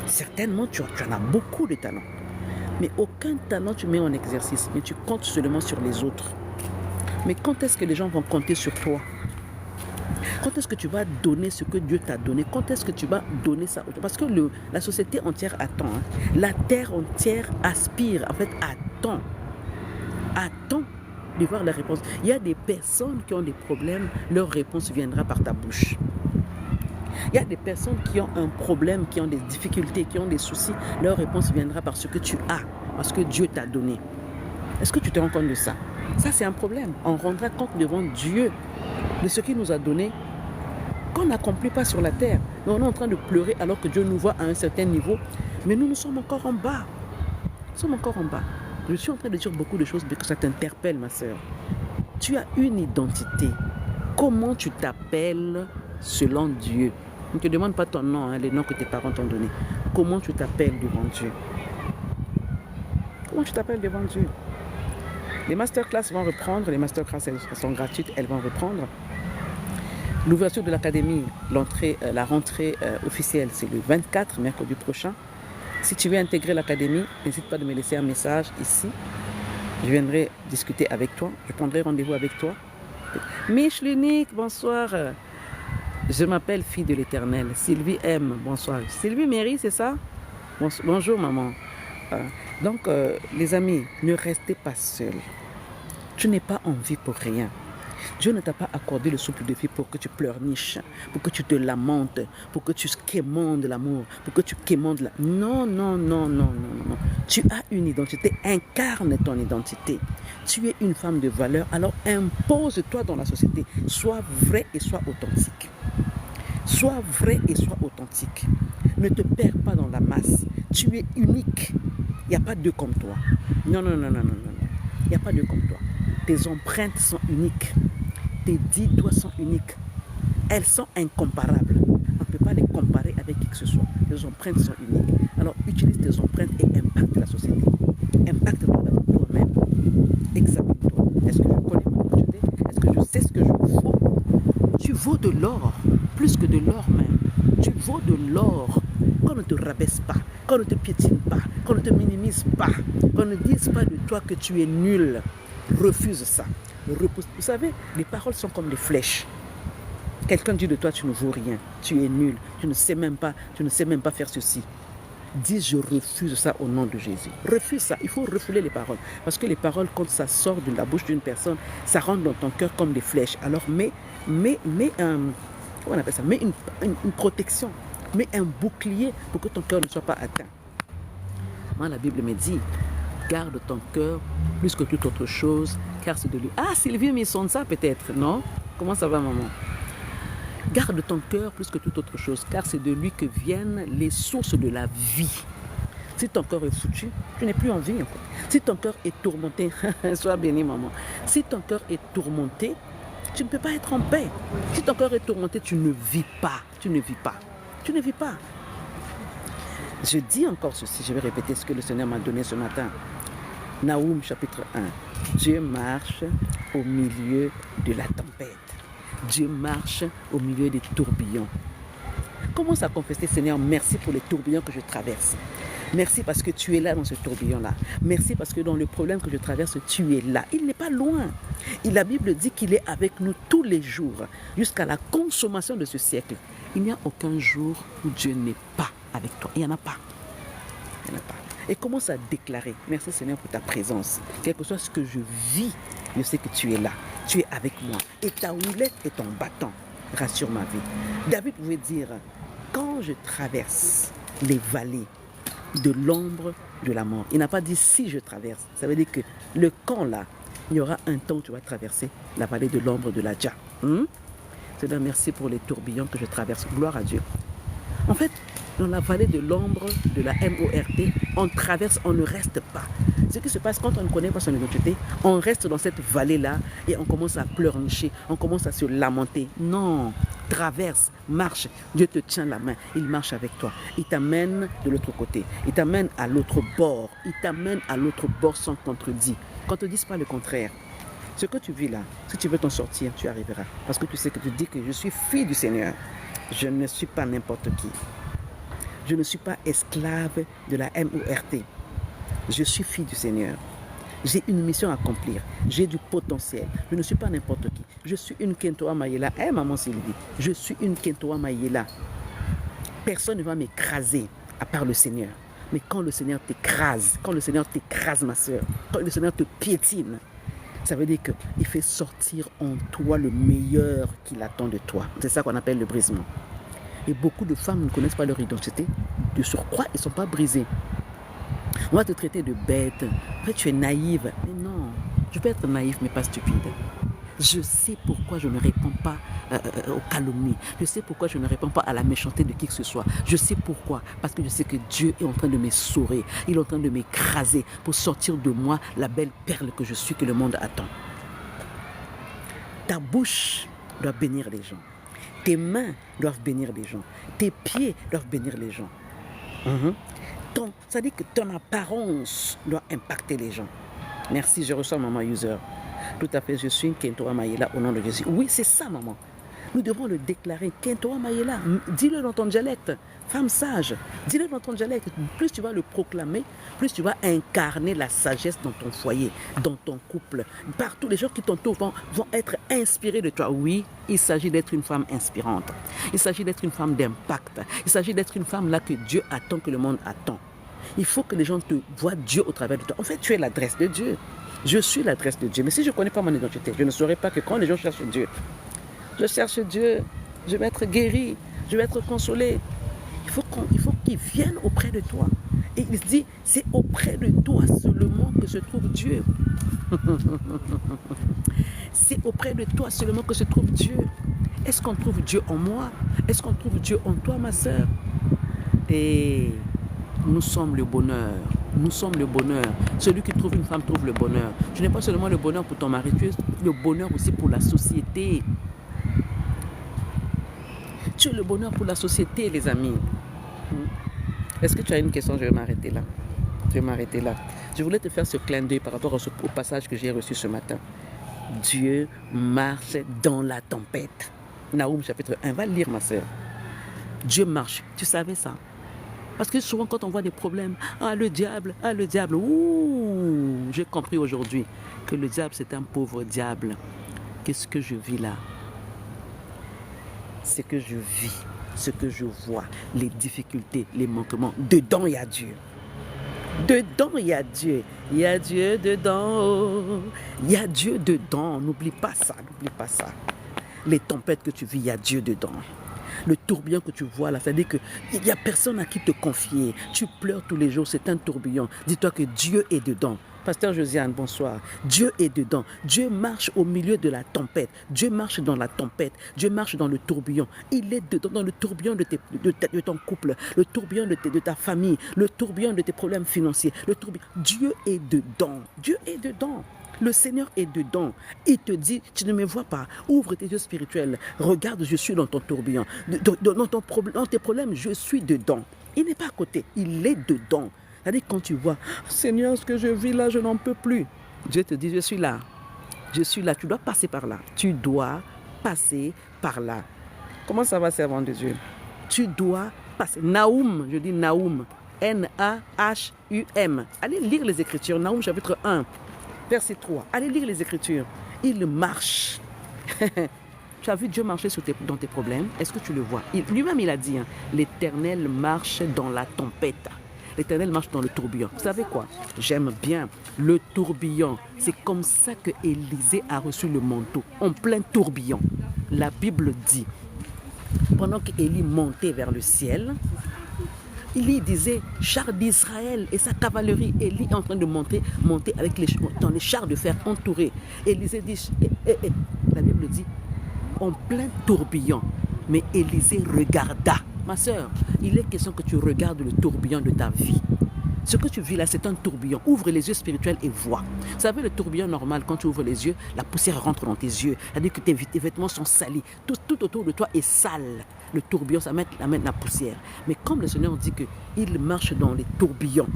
Certainement, tu en as beaucoup de talents. Mais aucun talent tu mets en exercice, mais tu comptes seulement sur les autres. Mais quand est-ce que les gens vont compter sur toi? Quand est-ce que tu vas donner ce que Dieu t'a donné? Quand est-ce que tu vas donner ça? Parce que la société entière attend. La terre entière aspire, en fait, attend de voir la réponse. Il y a des personnes qui ont des problèmes, leur réponse viendra par ta bouche. Il y a des personnes qui ont un problème, qui ont des difficultés, qui ont des soucis, leur réponse viendra par ce que tu as, parce que Dieu t'a donné. Est-ce que tu te rends compte de ça? Ça, c'est un problème. On rendra compte devant Dieu de ce qu'il nous a donné, qu'on n'accomplit pas sur la terre. Mais on est en train de pleurer alors que Dieu nous voit à un certain niveau, mais nous sommes encore en bas. Nous sommes encore en bas. Je suis en train de dire beaucoup de choses mais que ça t'interpelle, ma sœur. Tu as une identité. Comment tu t'appelles selon Dieu? Ne te demande pas ton nom, les noms que tes parents t'ont donnés. Comment tu t'appelles devant Dieu? Comment tu t'appelles devant Dieu? Les masterclass vont reprendre. Les masterclass, elles sont gratuites, elles vont reprendre. L'ouverture de l'académie, la rentrée officielle, c'est le 24, mercredi prochain. Si tu veux intégrer l'académie, n'hésite pas de me laisser un message ici. Je viendrai discuter avec toi. Je prendrai rendez-vous avec toi. Micheline, bonsoir. Je m'appelle Fille de l'Éternel. Sylvie M, bonsoir. Sylvie Méry, c'est ça? Bonjour maman. Donc, les amis, ne restez pas seuls. Tu n'es pas en vie pour rien. Dieu ne t'a pas accordé le souffle de vie pour que tu pleurniches, pour que tu te lamentes, pour que tu quémandes l'amour, pour que tu quémandes la... Non. Tu as une identité, incarne ton identité. Tu es une femme de valeur, alors impose-toi dans la société. Sois vrai et sois authentique. Sois vrai et sois authentique. Ne te perds pas dans la masse. Tu es unique. Il n'y a pas deux comme toi. Non. Il n'y a pas deux comme toi. Tes empreintes sont uniques. Tes 10 doigts sont uniques. Elles sont incomparables. On ne peut pas les comparer avec qui que ce soit. Tes empreintes sont uniques. Alors utilise tes empreintes et impacte la société. Impacte-toi d'abord toi-même. Examine-toi. Est-ce que je connais mon identité? Est-ce que je sais ce que je vaux? Tu vaux de l'or, plus que de l'or même. Tu vaux de l'or. Qu'on ne te rabaisse pas, qu'on ne te piétine pas, qu'on ne te minimise pas, qu'on ne dise pas de toi que tu es nul. Refuse ça. Repousse. Vous savez, les paroles sont comme des flèches. Quelqu'un dit de toi, tu ne vaux rien, tu es nul, tu ne sais même pas faire ceci. Dis, je refuse ça au nom de Jésus. Refuse ça, il faut refouler les paroles. Parce que les paroles, quand ça sort de la bouche d'une personne, ça rentre dans ton cœur comme des flèches. Alors mets comment on appelle ça, mets une protection, mets un bouclier pour que ton cœur ne soit pas atteint. Moi, la Bible me dit, garde ton cœur plus que toute autre chose, car c'est de lui. Ah, Sylvie Misson, ça peut-être, non? Comment ça va, maman? Garde ton cœur plus que toute autre chose, car c'est de lui que viennent les sources de la vie. Si ton cœur est foutu, tu n'es plus en vie encore. Si ton cœur est tourmenté, sois béni maman. Si ton cœur est tourmenté, tu ne peux pas être en paix. Si ton cœur est tourmenté, tu ne vis pas. Tu ne vis pas. Tu ne vis pas. Je dis encore ceci, je vais répéter ce que le Seigneur m'a donné ce matin. Naoum chapitre 1. Dieu marche au milieu de la tempête. Dieu marche au milieu des tourbillons. Commence à confesser, Seigneur, merci pour les tourbillons que je traverse. Merci parce que tu es là dans ce tourbillon-là. Merci parce que dans le problème que je traverse, tu es là. Il n'est pas loin. Et la Bible dit qu'il est avec nous tous les jours, jusqu'à la consommation de ce siècle. Il n'y a aucun jour où Dieu n'est pas avec toi. Il n'y en a pas. Il n'y en a pas. Et commence à déclarer, merci Seigneur pour ta présence. Quel que soit ce que je vis, je sais que tu es là. Tu es avec moi. Et ta houlette et ton bâton rassurent ma vie. David pouvait dire, quand je traverse les vallées de l'ombre de la mort. Il n'a pas dit si je traverse. Ça veut dire que le camp là, il y aura un temps où tu vas traverser la vallée de l'ombre de la Dja. Seigneur, merci pour les tourbillons que je traverse. Gloire à Dieu. En fait, dans la vallée de l'ombre de la MORT, on traverse, on ne reste pas. Ce qui se passe quand on ne connaît pas son identité, on reste dans cette vallée-là et on commence à pleurnicher, on commence à se lamenter. Non, traverse, marche, Dieu te tient la main, il marche avec toi. Il t'amène de l'autre côté, il t'amène à l'autre bord, il t'amène à l'autre bord sans contredit. Qu'on ne te dise pas le contraire. Ce que tu vis là, si tu veux t'en sortir, tu arriveras. Parce que tu sais que tu dis que je suis fille du Seigneur. Je ne suis pas n'importe qui. Je ne suis pas esclave de la MORT. Je suis fille du Seigneur. J'ai une mission à accomplir. J'ai du potentiel. Je ne suis pas n'importe qui. Je suis une Kentoa Mayela. Maman Sylvie, je suis une Kentoa Mayela. Personne ne va m'écraser à part le Seigneur. Mais quand le Seigneur t'écrase, ma soeur, quand le Seigneur te piétine, ça veut dire qu'il fait sortir en toi le meilleur qu'il attend de toi. C'est ça qu'on appelle le brisement. Et beaucoup de femmes ne connaissent pas leur identité. De surcroît, elles ne sont pas brisées. On va te traiter de bête. En fait, tu es naïve. Mais non, je peux être naïve, mais pas stupide. Je sais pourquoi je ne réponds pas aux calomnies. Je sais pourquoi je ne réponds pas à la méchanceté de qui que ce soit. Je sais pourquoi. Parce que je sais que Dieu est en train de m'essorer. Il est en train de m'écraser pour sortir de moi la belle perle que je suis, que le monde attend. Ta bouche doit bénir les gens. Tes mains doivent bénir les gens. Tes pieds doivent bénir les gens. Ça dit que ton apparence doit impacter les gens. Merci, je reçois maman user. Tout à fait, je suis une Kentoa Mayela au nom de Jésus. Oui, c'est ça, maman. Nous devons le déclarer. Kentoa Mayela, dis-le dans ton dialecte. Femme sage, dis-le dans ton dialecte. Plus tu vas le proclamer, plus tu vas incarner la sagesse dans ton foyer, dans ton couple. Partout, les gens qui t'entourent vont être inspirés de toi. Oui, il s'agit d'être une femme inspirante. Il s'agit d'être une femme d'impact. Il s'agit d'être une femme là que Dieu attend, que le monde attend. Il faut que les gens te voient Dieu au travers de toi. En fait, tu es l'adresse de Dieu. Je suis l'adresse de Dieu. Mais si je ne connais pas mon identité, je ne saurais pas que quand les gens cherchent Dieu, je cherche Dieu, je vais être guéri, je vais être consolé. Il faut qu'ils viennent auprès de toi. Et il se dit, c'est auprès de toi seulement que se trouve Dieu. C'est auprès de toi seulement que se trouve Dieu. Est-ce qu'on trouve Dieu en moi? Est-ce qu'on trouve Dieu en toi, ma sœur? Et nous sommes le bonheur. Nous sommes le bonheur. Celui qui trouve une femme trouve le bonheur. Tu n'es pas seulement le bonheur pour ton mari, tu es le bonheur aussi pour la société. Tu es le bonheur pour la société, les amis. Est-ce que tu as une question? Je vais m'arrêter là. Je voulais te faire ce clin d'œil par rapport au passage que j'ai reçu ce matin. Dieu marche dans la tempête. Naoum chapitre 1. Va lire, ma sœur. Dieu marche. Tu savais ça? Parce que souvent, quand on voit des problèmes, le diable, ouh, j'ai compris aujourd'hui que le diable, c'est un pauvre diable. Qu'est-ce que je vis là? Ce que je vis, ce que je vois, les difficultés, les manquements, dedans, il y a Dieu. Dedans, il y a Dieu. Il y a Dieu dedans. Il y a Dieu dedans. N'oublie pas ça, n'oublie pas ça. Les tempêtes que tu vis, il y a Dieu dedans. Le tourbillon que tu vois là, c'est-à-dire qu'il n'y a personne à qui te confier. Tu pleures tous les jours, c'est un tourbillon. Dis-toi que Dieu est dedans. Pasteur Josiane, bonsoir. Dieu est dedans. Dieu marche au milieu de la tempête. Dieu marche dans la tempête. Dieu marche dans le tourbillon. Il est dedans, dans le tourbillon de ton couple, le tourbillon de ta famille, le tourbillon de tes problèmes financiers. Dieu est dedans. Dieu est dedans. Le Seigneur est dedans. Il te dit, tu ne me vois pas. Ouvre tes yeux spirituels. Regarde, je suis dans ton tourbillon. Dans tes problèmes, je suis dedans. Il n'est pas à côté. Il est dedans. C'est-à-dire quand tu vois, Seigneur, ce que je vis là, je n'en peux plus. Dieu te dit, je suis là. Je suis là. Tu dois passer par là. Tu dois passer par là. Comment ça va, servant de Dieu? Tu dois passer. Naoum, je dis Naoum. N-A-H-U-M. Allez lire les Écritures. Naoum, chapitre 1. Verset 3. Allez lire les Écritures. Il marche. Tu as vu Dieu marcher dans tes problèmes? Est-ce que tu le vois? Lui-même, il a dit, l'Éternel marche dans la tempête. L'Éternel marche dans le tourbillon. Vous savez quoi? J'aime bien le tourbillon. C'est comme ça que Élisée a reçu le manteau. En plein tourbillon. La Bible dit, pendant qu'Élie montait vers le ciel, il disait, chars d'Israël et sa cavalerie. Élie est en train de monter avec dans les chars de fer entourés. Élisée dit, la Bible dit, en plein tourbillon. Mais Élisée regarda. Ma soeur, il est question que tu regardes le tourbillon de ta vie. Ce que tu vis là, c'est un tourbillon. Ouvre les yeux spirituels et vois. Vous savez, le tourbillon normal, quand tu ouvres les yeux, la poussière rentre dans tes yeux. C'est-à-dire que tes vêtements sont salis. Tout autour de toi est sale. Le tourbillon, ça amène la poussière. Mais comme le Seigneur dit qu'il marche dans le tourbillon,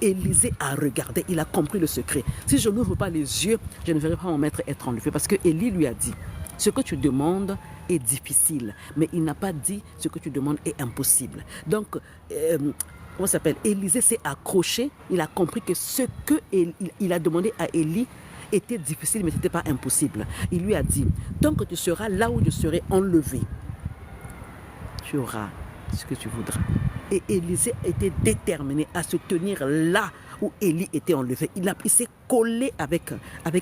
Élisée a regardé, il a compris le secret. Si je n'ouvre pas les yeux, je ne verrai pas mon maître être enlevé. Parce que Élie lui a dit, ce que tu demandes est difficile, mais il n'a pas dit ce que tu demandes est impossible. Donc, comment ça s'appelle? Élisée s'est accroché, il a compris que ce qu'il a demandé à Élie était difficile, mais ce n'était pas impossible. Il lui a dit, tant que tu seras là où je serai enlevé, tu auras ce que tu voudras. Et Élisée était déterminé à se tenir là où Élie était enlevé. Il s'est collé avec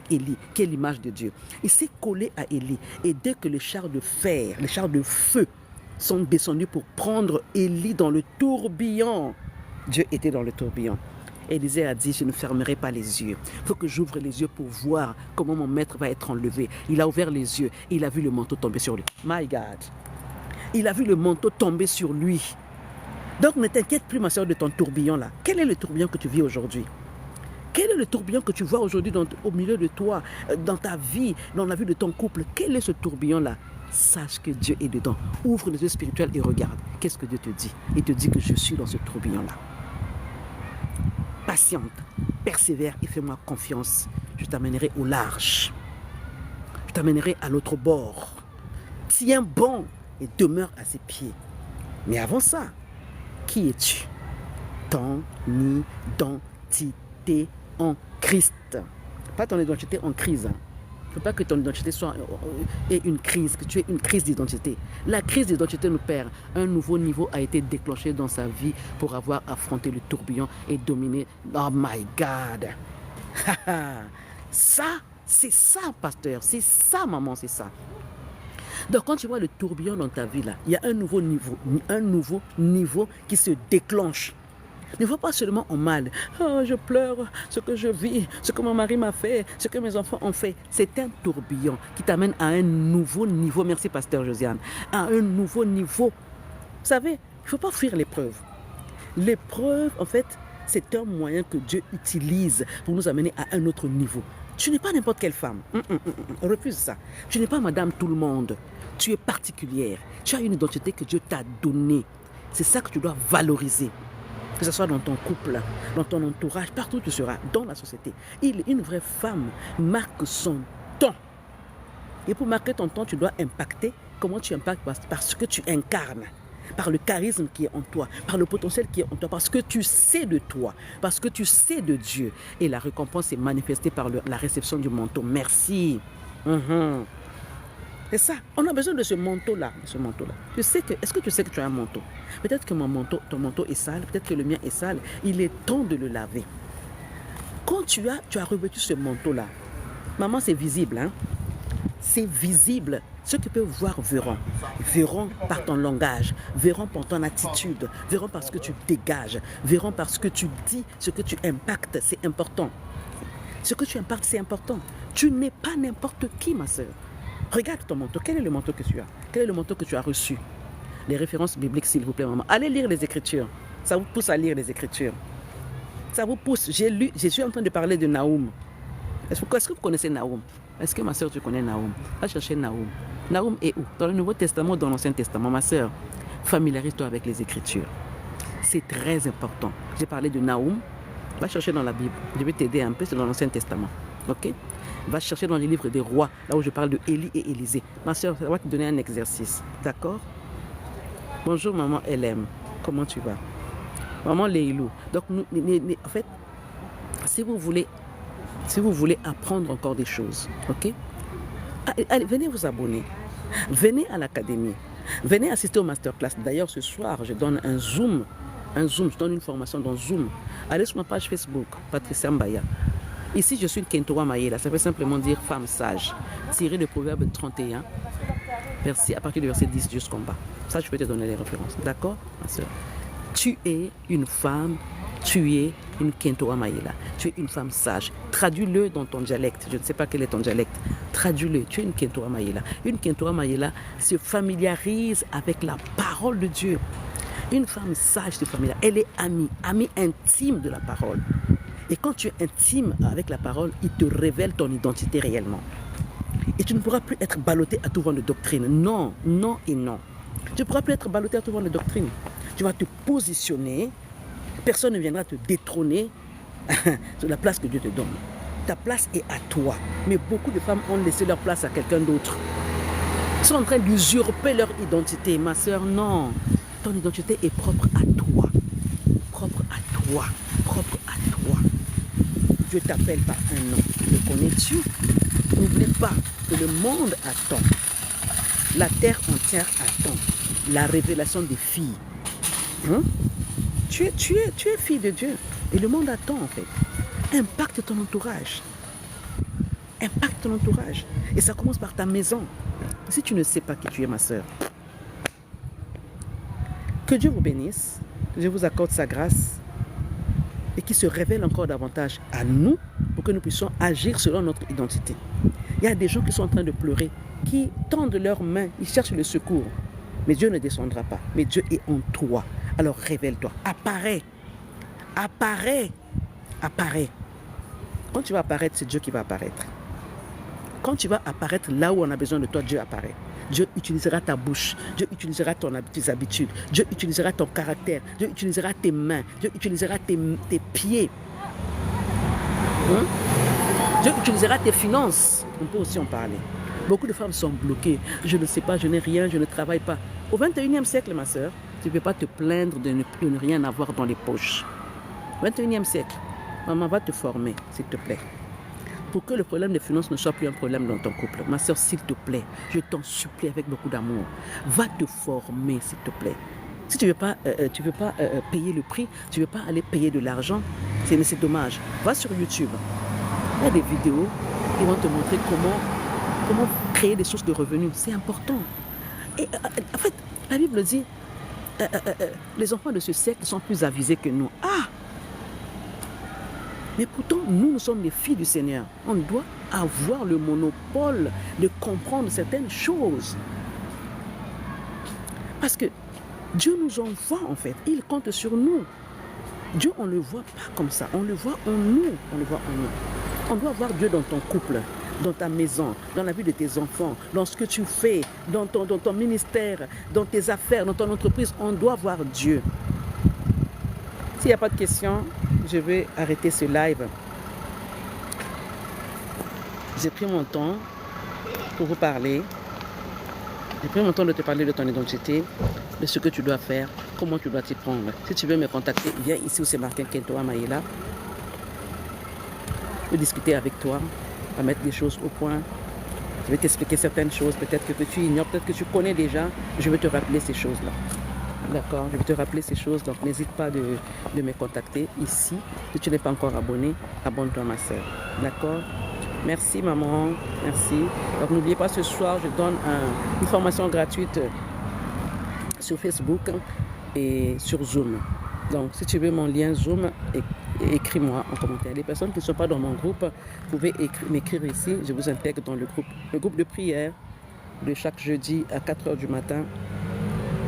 Élie, qui est l'image de Dieu. Il s'est collé à Élie. Et dès que les chars de fer, les chars de feu sont descendus pour prendre Élie dans le tourbillon, Dieu était dans le tourbillon. Élisée a dit, je ne fermerai pas les yeux. Il faut que j'ouvre les yeux pour voir comment mon maître va être enlevé. Il a ouvert les yeux et il a vu le manteau tomber sur lui. My God! Il a vu le manteau tomber sur lui. Donc ne t'inquiète plus, ma soeur, de ton tourbillon là. Quel est le tourbillon que tu vis aujourd'hui? Quel est le tourbillon que tu vois aujourd'hui au milieu de toi, dans ta vie, dans la vie de ton couple? Quel est ce tourbillon là? Sache que Dieu est dedans. Ouvre les yeux spirituels et regarde. Qu'est-ce que Dieu te dit? Il te dit que je suis dans ce tourbillon là. Patiente, persévère et fais-moi confiance. Je t'amènerai au large. Je t'amènerai à l'autre bord. Tiens bon et demeure à ses pieds. Mais avant ça, qui es-tu? Ton identité en Christ. Pas ton identité en crise. Il ne faut pas que ton identité ait une crise, que tu aies une crise d'identité. La crise d'identité nous perd. Un nouveau niveau a été déclenché dans sa vie pour avoir affronté le tourbillon et dominé. Oh my God! Ça, c'est ça, pasteur. C'est ça, maman, c'est ça. Donc quand tu vois le tourbillon dans ta vie là, il y a un nouveau niveau qui se déclenche. Ne vois pas seulement en mal. Oh, je pleure, ce que je vis, ce que mon mari m'a fait, ce que mes enfants ont fait. C'est un tourbillon qui t'amène à un nouveau niveau. Merci, pasteur Josiane. À un nouveau niveau. Vous savez, il ne faut pas fuir l'épreuve. L'épreuve, en fait, c'est un moyen que Dieu utilise pour nous amener à un autre niveau. Tu n'es pas n'importe quelle femme. Refuse ça. Tu n'es pas madame tout le monde. Tu es particulière. Tu as une identité que Dieu t'a donnée. C'est ça que tu dois valoriser. Que ce soit dans ton couple, dans ton entourage, partout où tu seras, dans la société. Une vraie femme marque son temps. Et pour marquer ton temps, tu dois impacter. Comment tu impactes? Parce que tu incarnes. par le charisme qui est en toi, par le potentiel qui est en toi, parce que tu sais de toi, parce que tu sais de Dieu. Et la récompense est manifestée par la réception du manteau. Merci. C'est ça. On a besoin de ce manteau-là. Est-ce que tu sais que tu as un manteau? Peut-être que ton manteau est sale, peut-être que le mien est sale. Il est temps de le laver. Quand tu as revêtu ce manteau-là, maman, c'est visible, hein? C'est visible. Ceux qui peuvent voir verront. Verront par ton langage, verront par ton attitude, verront par ce que tu dégages, verront par ce que tu dis, ce que tu impactes. C'est important. Ce que tu impactes, c'est important. Tu n'es pas n'importe qui, ma soeur. Regarde ton manteau. Quel est le manteau que tu as? Quel est le manteau que tu as reçu? Les références bibliques, s'il vous plaît, maman. Allez lire les Écritures. Ça vous pousse à lire les Écritures. Ça vous pousse. Je suis en train de parler de Naoum. Est-ce que vous connaissez Naoum? Est-ce que ma soeur, tu connais Naoum? Va chercher Naoum. Naoum est où? Dans le Nouveau Testament ou dans l'Ancien Testament? Ma soeur, familiarise-toi avec les Écritures. C'est très important. J'ai parlé de Naoum. Va chercher dans la Bible. Je vais t'aider un peu, c'est dans l'Ancien Testament. Ok? Va chercher dans les livres des rois, là où je parle de Élie et Élisée. Ma soeur, ça va te donner un exercice. D'accord? Bonjour, maman LM. Comment tu vas? Maman Leilou. Donc, en fait, si vous voulez apprendre encore des choses, ok? Allez, venez vous abonner. Venez à l'académie. Venez assister au masterclass. D'ailleurs, ce soir, je donne je donne une formation dans Zoom. Allez sur ma page Facebook, Patricia Mbaya. Ici, je suis une Kentoa Mayela. Ça veut simplement dire femme sage. Tiré de Proverbe 31, à partir du verset 10 jusqu'en bas. Ça, je peux te donner les références. D'accord, ma soeur? Tu es une femme, tu es une Kentoa Mayela. Tu es une femme sage. Traduis-le dans ton dialecte. Je ne sais pas quel est ton dialecte. Traduis-le. Tu es une Kentoa Mayela. Une Kentoa Mayela se familiarise avec la parole de Dieu. Une femme sage se familiarise. Elle est amie intime de la parole. Et quand tu es intime avec la parole, il te révèle ton identité réellement. Et tu ne pourras plus être ballotté à tout vent de doctrine. Non, non et non. Tu ne pourras plus être ballotté à tout vent de doctrine. Tu vas te positionner. Personne ne viendra te détrôner sur la place que Dieu te donne. Ta place est à toi. Mais beaucoup de femmes ont laissé leur place à quelqu'un d'autre. Ils sont en train d'usurper leur identité. Ma soeur, non. Ton identité est propre à toi. Propre à toi. Propre à toi. Dieu t'appelle par un nom. Le connais-tu? N'oublie pas que le monde attend. La terre entière attend la révélation des filles. Tu es fille de Dieu. Et le monde attend en fait. Impacte ton entourage. Impacte ton entourage. Et ça commence par ta maison. Si tu ne sais pas qui tu es, ma soeur, que Dieu vous bénisse. Que Dieu vous accorde sa grâce. Et qu'il se révèle encore davantage à nous pour que nous puissions agir selon notre identité. Il y a des gens qui sont en train de pleurer, qui tendent leurs mains, ils cherchent le secours. Mais Dieu ne descendra pas. Mais Dieu est en toi. Alors révèle-toi. Apparais. Apparais. Apparais. Quand tu vas apparaître, c'est Dieu qui va apparaître. Quand tu vas apparaître là où on a besoin de toi, Dieu apparaît. Dieu utilisera ta bouche. Dieu utilisera tes habitudes. Dieu utilisera ton caractère. Dieu utilisera tes mains. Dieu utilisera tes pieds. Dieu utilisera tes finances. On peut aussi en parler. Beaucoup de femmes sont bloquées. Je ne sais pas, je n'ai rien, je ne travaille pas. Au 21e siècle, ma soeur, tu ne peux pas te plaindre de ne rien avoir dans les poches. 21e siècle, maman va te former, s'il te plaît. Pour que le problème des finances ne soit plus un problème dans ton couple. Ma soeur, s'il te plaît, je t'en supplie avec beaucoup d'amour. Va te former, s'il te plaît. Si tu ne veux pas, payer le prix, tu ne veux pas aller payer de l'argent, c'est dommage. Va sur YouTube. Il y a des vidéos qui vont te montrer comment créer des sources de revenus. C'est important. Et en fait, la Bible dit, les enfants de ce siècle sont plus avisés que nous. Ah! Mais pourtant, nous sommes les filles du Seigneur. On doit avoir le monopole de comprendre certaines choses. Parce que Dieu nous envoie en fait. Il compte sur nous. Dieu, on ne le voit pas comme ça. On le voit en nous. On le voit en nous. On doit voir Dieu dans ton couple, dans ta maison, dans la vie de tes enfants, dans ce que tu fais, dans ton ministère, dans tes affaires, dans ton entreprise. On doit voir Dieu. S'il n'y a pas de questions, je vais arrêter ce live. J'ai pris mon temps pour vous parler. J'ai pris mon temps de te parler de ton identité. de ce que tu dois faire, comment tu dois t'y prendre. Si tu veux me contacter, viens ici où c'est marqué Kentoa Maïla. Je vais discuter avec toi, à mettre des choses au point. Je vais t'expliquer certaines choses, peut-être que tu ignores, peut-être que tu connais déjà. Je vais te rappeler ces choses-là. D'accord, je vais te rappeler ces choses, donc n'hésite pas de me contacter ici. Si tu n'es pas encore abonné, abonne-toi ma soeur. D'accord? Merci maman, merci. Donc n'oubliez pas, ce soir, je donne une formation gratuite sur Facebook et sur Zoom. Donc si tu veux mon lien Zoom, écris-moi en commentaire. Les personnes qui ne sont pas dans mon groupe, vous pouvez m'écrire ici. Je vous intègre dans le groupe de prière de chaque jeudi à 4h du matin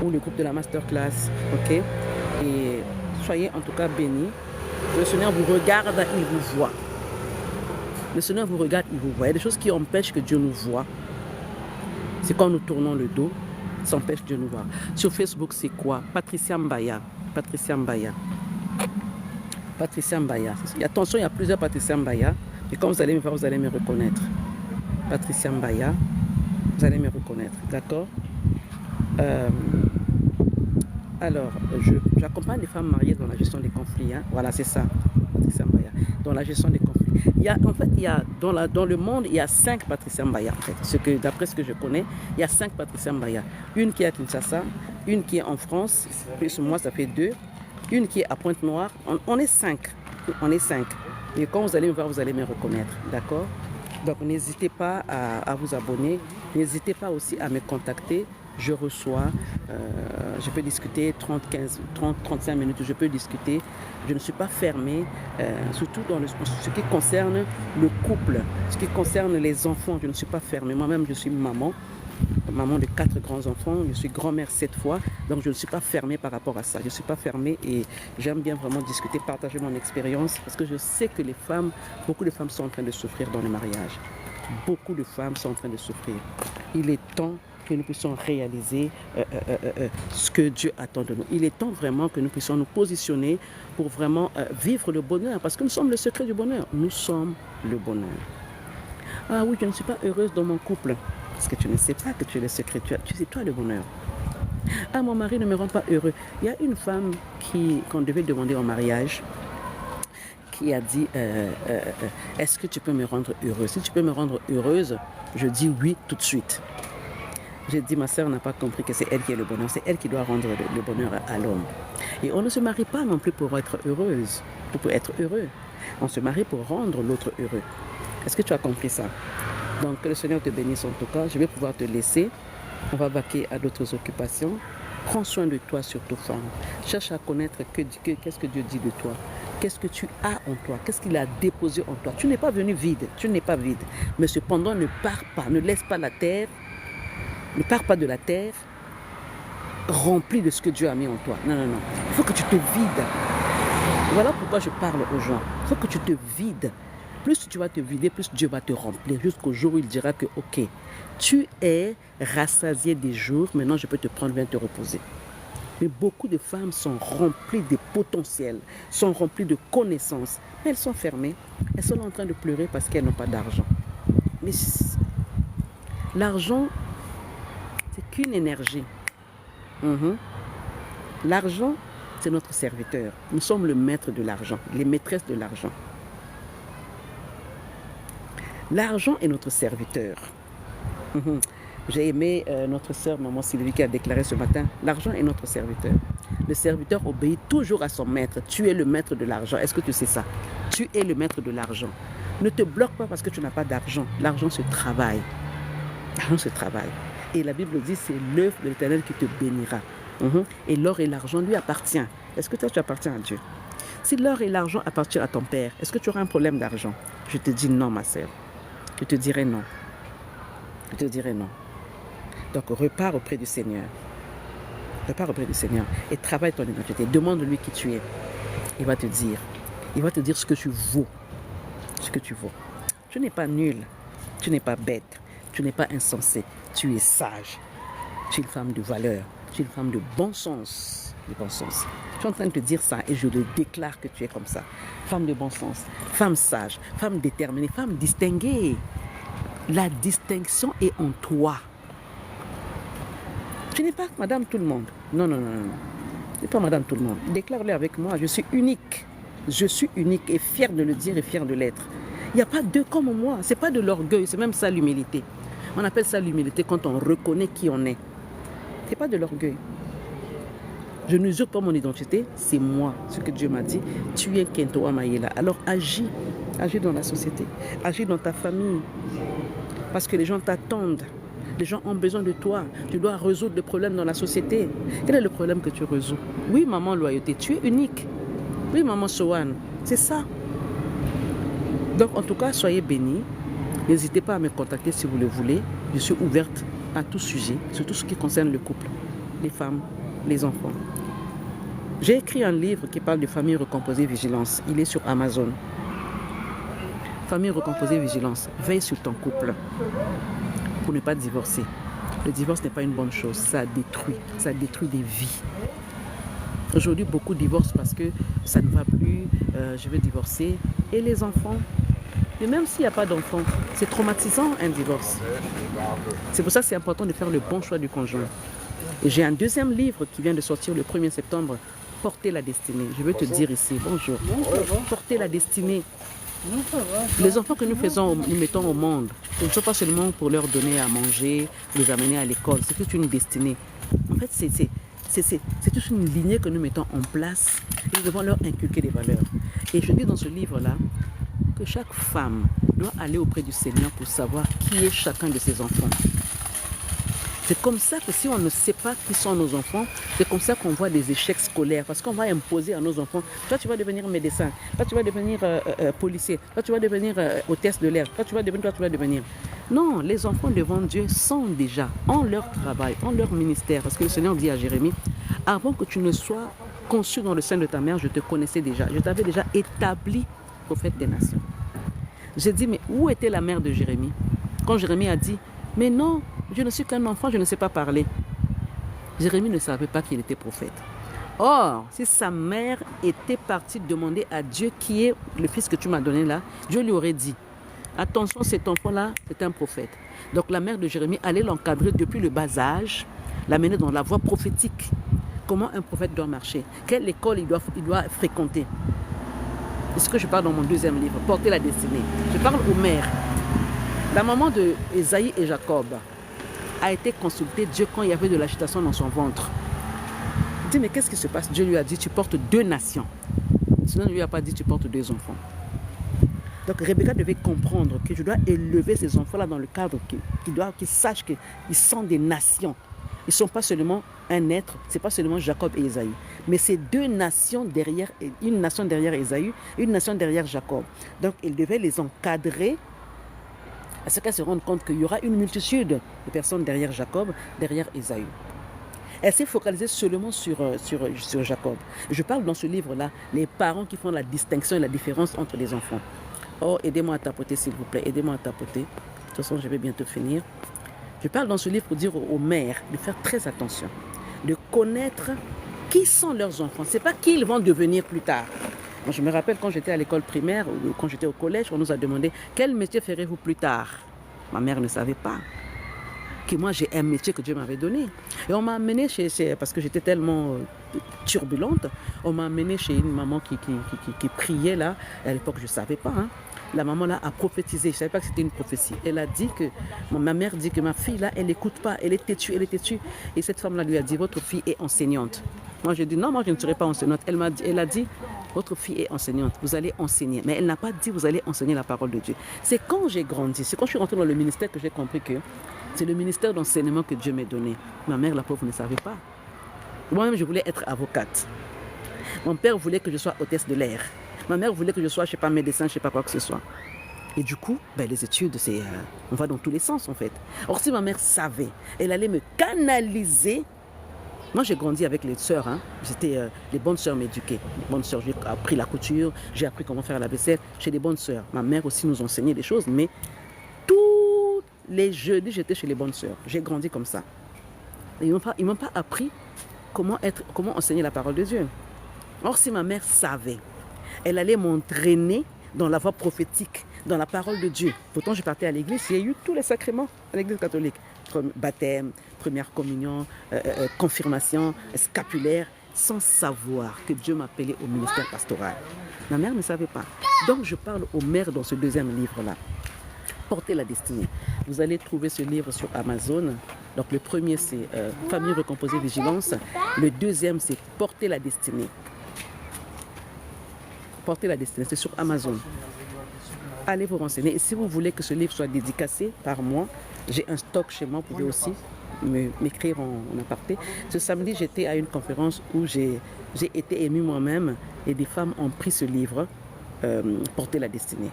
ou le groupe de la masterclass. Ok? Et soyez en tout cas bénis. Le Seigneur vous regarde, il vous voit. Le Seigneur vous regarde, il vous voit. Il y a des choses qui empêchent que Dieu nous voie. C'est quand nous tournons le dos, ça empêche Dieu de nous voir. Sur Facebook, c'est quoi? Patricia Mbaya. Patricia Mbaya. Patricia Mbaya. Attention, il y a plusieurs Patricia Mbaya. Et quand vous allez me voir, vous allez me reconnaître. Patricia Mbaya. Vous allez me reconnaître. D'accord? Alors, j'accompagne les femmes mariées dans la gestion des conflits. Hein. Voilà, c'est ça. Patricia Mbaya. Dans la gestion des conflits. Dans le monde, il y a 5 Patricia Mbaya. En fait. D'après ce que je connais, il y a 5 Patricia Mbaya. Une qui est à Kinshasa, une qui est en France, plus moi, ça fait 2. Une qui est à Pointe-Noire. On est 5. On est 5. Et quand vous allez me voir, vous allez me reconnaître. D'accord? Donc, n'hésitez pas à vous abonner. N'hésitez pas aussi à me contacter. Je reçois, je peux discuter 35 minutes, je peux discuter. Je ne suis pas fermée, surtout dans ce qui concerne le couple, ce qui concerne les enfants, je ne suis pas fermée. Moi-même, je suis maman de 4 grands-enfants, je suis grand-mère 7 fois, donc je ne suis pas fermée par rapport à ça. Je ne suis pas fermée et j'aime bien vraiment discuter, partager mon expérience, parce que je sais que beaucoup de femmes sont en train de souffrir dans le mariage. Beaucoup de femmes sont en train de souffrir. Il est temps que nous puissions réaliser ce que Dieu attend de nous. Il est temps vraiment que nous puissions nous positionner pour vraiment vivre le bonheur, parce que nous sommes le secret du bonheur. Nous sommes le bonheur. Ah oui, je ne suis pas heureuse dans mon couple, parce que tu ne sais pas que tu es le secret, tu sais toi le bonheur. Ah, mon mari ne me rend pas heureux. Il y a une femme qu'on devait demander en mariage, qui a dit est-ce que tu peux me rendre heureuse? Si tu peux me rendre heureuse, je dis oui tout de suite. J'ai dit, ma soeur n'a pas compris que c'est elle qui est le bonheur. C'est elle qui doit rendre le bonheur à l'homme. Et on ne se marie pas non plus pour être heureuse, ou pour être heureux. On se marie pour rendre l'autre heureux. Est-ce que tu as compris ça? Donc, que le Seigneur te bénisse en tout cas. Je vais pouvoir te laisser. On va vaquer à d'autres occupations. Prends soin de toi, surtout femme. Cherche à connaître qu'est-ce que Dieu dit de toi. Qu'est-ce que tu as en toi? Qu'est-ce qu'il a déposé en toi? Tu n'es pas venu vide. Tu n'es pas vide. Mais cependant, ne pars pas. Ne laisse pas la terre. Ne pars pas de la terre remplie de ce que Dieu a mis en toi. Non, non, non. Il faut que tu te vides. Voilà pourquoi je parle aux gens. Il faut que tu te vides. Plus tu vas te vider, plus Dieu va te remplir. Jusqu'au jour où il dira que, ok, tu es rassasié des jours, maintenant je peux te prendre, viens te reposer. Mais beaucoup de femmes sont remplies de potentiel, sont remplies de connaissances. Mais elles sont fermées. Elles sont en train de pleurer parce qu'elles n'ont pas d'argent. Mais l'argent, qu'une énergie. L'argent, c'est notre serviteur. Nous sommes le maître de l'argent, les maîtresses de l'argent. L'argent est notre serviteur. J'ai aimé notre sœur, maman Sylvie, qui a déclaré ce matin, l'argent est notre serviteur. Le serviteur obéit toujours à son maître. Tu es le maître de l'argent. Est-ce que tu sais ça? Tu es le maître de l'argent. Ne te bloque pas parce que tu n'as pas d'argent. L'argent se travaille. L'argent se travaille. Et la Bible dit, c'est l'œuvre de l'Éternel qui te bénira. Et l'or et l'argent lui appartient. Est-ce que toi, tu appartiens à Dieu? Si l'or et l'argent appartiennent à ton père, est-ce que tu auras un problème d'argent? Je te dis non, ma sœur. Je te dirai non. Je te dirai non. Donc, repars auprès du Seigneur. Repars auprès du Seigneur et travaille ton identité. Demande-lui qui tu es. Il va te dire. Il va te dire ce que tu vaux. Ce que tu vaux. Tu n'es pas nul. Tu n'es pas bête. Tu n'es pas insensé. Tu es sage. Tu es une femme de valeur. Tu es une femme de bon sens. De bon sens. Je suis en train de te dire ça et je le déclare que tu es comme ça. Femme de bon sens. Femme sage. Femme déterminée. Femme distinguée. La distinction est en toi. Tu n'es pas madame tout le monde. Non, non, non, non. C'est pas madame tout le monde. Déclare-le avec moi. Je suis unique. Je suis unique et fière de le dire et fière de l'être. Il n'y a pas deux comme moi. C'est pas de l'orgueil, c'est même ça l'humilité. On appelle ça l'humilité quand on reconnaît qui on est. C'est pas de l'orgueil. Je n'usurpe pas mon identité, c'est moi, ce que Dieu m'a dit. Tu es Kento Amayela. Alors agis, agis dans la société, agis dans ta famille. Parce que les gens t'attendent. Les gens ont besoin de toi. Tu dois résoudre le problème dans la société. Quel est le problème que tu résous? Oui, maman loyauté, tu es unique. Oui, maman Sohan, c'est ça. Donc, en tout cas, soyez bénis. N'hésitez pas à me contacter si vous le voulez. Je suis ouverte à tout sujet, surtout ce qui concerne le couple, les femmes, les enfants. J'ai écrit un livre qui parle de famille recomposée vigilance. Il est sur Amazon. Famille recomposée vigilance. Veille sur ton couple pour ne pas divorcer. Le divorce n'est pas une bonne chose. Ça détruit des vies. Aujourd'hui, beaucoup divorcent parce que ça ne va plus, je veux divorcer. Et les enfants, mais même s'il n'y a pas d'enfants, c'est traumatisant un divorce. C'est pour ça que c'est important de faire le bon choix du conjoint. Et j'ai un deuxième livre qui vient de sortir le 1er septembre, Porter la destinée. Je veux te dire ici, bonjour. Porter la destinée. Les enfants que nous mettons au monde, ce ne sont pas seulement pour leur donner à manger, les amener à l'école, c'est toute une destinée. En fait, c'est toute une lignée que nous mettons en place et nous devons leur inculquer des valeurs. Et je dis dans ce livre-là que chaque femme doit aller auprès du Seigneur pour savoir qui est chacun de ses enfants. C'est comme ça que si on ne sait pas qui sont nos enfants, c'est comme ça qu'on voit des échecs scolaires. Parce qu'on va imposer à nos enfants, toi tu vas devenir médecin, toi tu vas devenir policier, toi tu vas devenir hôtesse de l'air, toi tu vas devenir. Non, les enfants devant Dieu sont déjà en leur travail, en leur ministère. Parce que le Seigneur dit à Jérémie, avant que tu ne sois conçu dans le sein de ta mère, je te connaissais déjà. Je t'avais déjà établi prophète des nations. J'ai dit, mais où était la mère de Jérémie? Quand Jérémie a dit, mais non, je ne suis qu'un enfant, je ne sais pas parler. Jérémie ne savait pas qu'il était prophète. Or, si sa mère était partie demander à Dieu qui est le fils que tu m'as donné là, Dieu lui aurait dit, attention, cet enfant-là, c'est un prophète. Donc la mère de Jérémie allait l'encadrer depuis le bas âge, l'amener dans la voie prophétique. Comment un prophète doit marcher? Quelle école il doit fréquenter? C'est ce que je parle dans mon deuxième livre, Porter la destinée. Je parle aux mères. La maman de Ésaïe et Jacob a été consultée Dieu quand il y avait de l'agitation dans son ventre. Il dit, mais qu'est-ce qui se passe? Dieu lui a dit, tu portes 2 nations. Sinon, il ne lui a pas dit, tu portes 2 enfants. Donc, Rebecca devait comprendre que je dois élever ces enfants-là dans le cadre qu'ils sachent qu'ils sont des nations. Ils ne sont pas seulement un être, ce n'est pas seulement Jacob et Ésaïe. Mais c'est 2 nations derrière, une nation derrière Ésaïe, une nation derrière Jacob. Donc, il devait les encadrer à ce qu'elles se rendent compte qu'il y aura une multitude de personnes derrière Jacob, derrière Ésaü. Elle s'est focalisée seulement sur Jacob. Je parle dans ce livre-là, les parents qui font la distinction et la différence entre les enfants. Oh, aidez-moi à tapoter, s'il vous plaît, aidez-moi à tapoter. De toute façon, je vais bientôt finir. Je parle dans ce livre pour dire aux mères de faire très attention, de connaître qui sont leurs enfants. Ce n'est pas qui ils vont devenir plus tard. Moi, je me rappelle quand j'étais à l'école primaire ou quand j'étais au collège, on nous a demandé quel métier ferez-vous plus tard. Ma mère ne savait pas que moi j'ai un métier que Dieu m'avait donné. Et on m'a amené parce que j'étais tellement turbulente, on m'a amené chez une maman qui priait là. À l'époque, je ne savais pas. La maman là a prophétisé, je ne savais pas que c'était une prophétie. Elle a dit que, ma mère dit que ma fille là, elle n'écoute pas, elle est têtue. Et cette femme là lui a dit, votre fille est enseignante. Moi je dis non, moi je ne serai pas enseignante. Elle a dit, votre fille est enseignante, vous allez enseigner. Mais elle n'a pas dit, vous allez enseigner la parole de Dieu. C'est quand j'ai grandi, c'est quand je suis rentrée dans le ministère que j'ai compris que c'est le ministère d'enseignement que Dieu m'a donné. Ma mère, la pauvre, ne savait pas. Moi-même, je voulais être avocate. Mon père voulait que je sois hôtesse de l'air. Ma mère voulait que je sois, je ne sais pas, médecin, je ne sais pas quoi que ce soit. Et du coup, les études, on va dans tous les sens en fait. Or, si ma mère savait, elle allait me canaliser. Moi, j'ai grandi avec les sœurs. Les bonnes sœurs m'éduquaient. Les bonnes sœurs, j'ai appris la couture, j'ai appris comment faire la vaisselle. Chez les bonnes sœurs. Ma mère aussi nous enseignait des choses, mais tous les jeudis, j'étais chez les bonnes sœurs. J'ai grandi comme ça. Ils ne m'ont pas appris comment enseigner la parole de Dieu. Or, si ma mère savait, elle allait m'entraîner dans la voie prophétique, dans la parole de Dieu. Pourtant, je partais à l'église, il y a eu tous les sacrements à l'église catholique. baptême, première communion, confirmation, scapulaire, sans savoir que Dieu m'appelait au ministère pastoral. Ma mère ne savait pas. Donc je parle aux mères dans ce deuxième livre-là. Porter la destinée. Vous allez trouver ce livre sur Amazon. Donc le premier c'est Famille recomposée vigilance. Le deuxième c'est Porter la destinée. Porter la destinée, c'est sur Amazon. Allez vous renseigner. Et si vous voulez que ce livre soit dédicacé par moi, j'ai un stock chez moi, vous pouvez aussi m'écrire en aparté. Ce samedi, j'étais à une conférence où j'ai été émue moi-même et des femmes ont pris ce livre, Porter la destinée.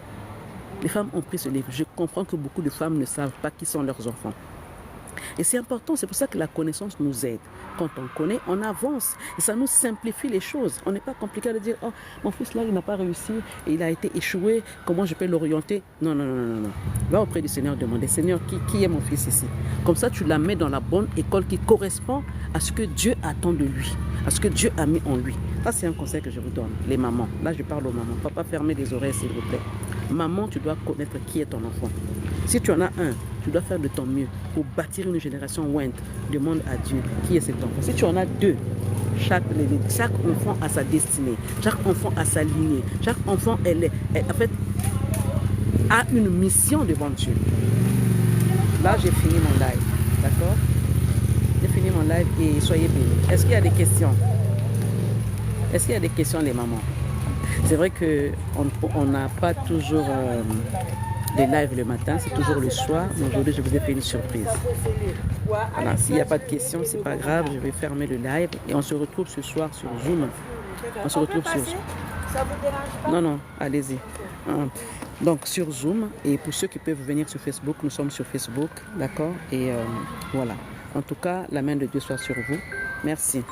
Les femmes ont pris ce livre. Je comprends que beaucoup de femmes ne savent pas qui sont leurs enfants. Et c'est important, c'est pour ça que la connaissance nous aide. Quand on connaît, on avance. Et ça nous simplifie les choses. On n'est pas compliqué de dire, oh, mon fils là, il n'a pas réussi, et il a été échoué, comment je peux l'orienter? Non, non, non, non, non. Va auprès du Seigneur demander, Seigneur, qui est mon fils ici? Comme ça, tu la mets dans la bonne école qui correspond à ce que Dieu attend de lui, à ce que Dieu a mis en lui. Ça, c'est un conseil que je vous donne, les mamans. Là, je parle aux mamans. Papa, fermez les oreilles, s'il vous plaît. Maman, tu dois connaître qui est ton enfant. Si tu en as un, tu dois faire de ton mieux pour bâtir une génération ointe. Demande à Dieu qui est cet enfant. Si tu en as deux, chaque enfant a sa destinée, chaque enfant a sa lignée, chaque enfant en fait, a une mission devant Dieu. Là, j'ai fini mon live, d'accord? J'ai fini mon live et soyez bénis. Est-ce qu'il y a des questions? Est-ce qu'il y a des questions, les mamans? C'est vrai qu'on n'a pas toujours des lives le matin, c'est toujours le soir. Mais aujourd'hui, je vous ai fait une surprise. Voilà, s'il n'y a pas de questions, c'est pas grave, je vais fermer le live et on se retrouve ce soir sur Zoom. On se retrouve sur Zoom.
Ça vous dérange pas?
Non, non, allez-y. Donc sur Zoom, et pour ceux qui peuvent venir sur Facebook, nous sommes sur Facebook, d'accord? Et voilà. En tout cas, la main de Dieu soit sur vous. Merci.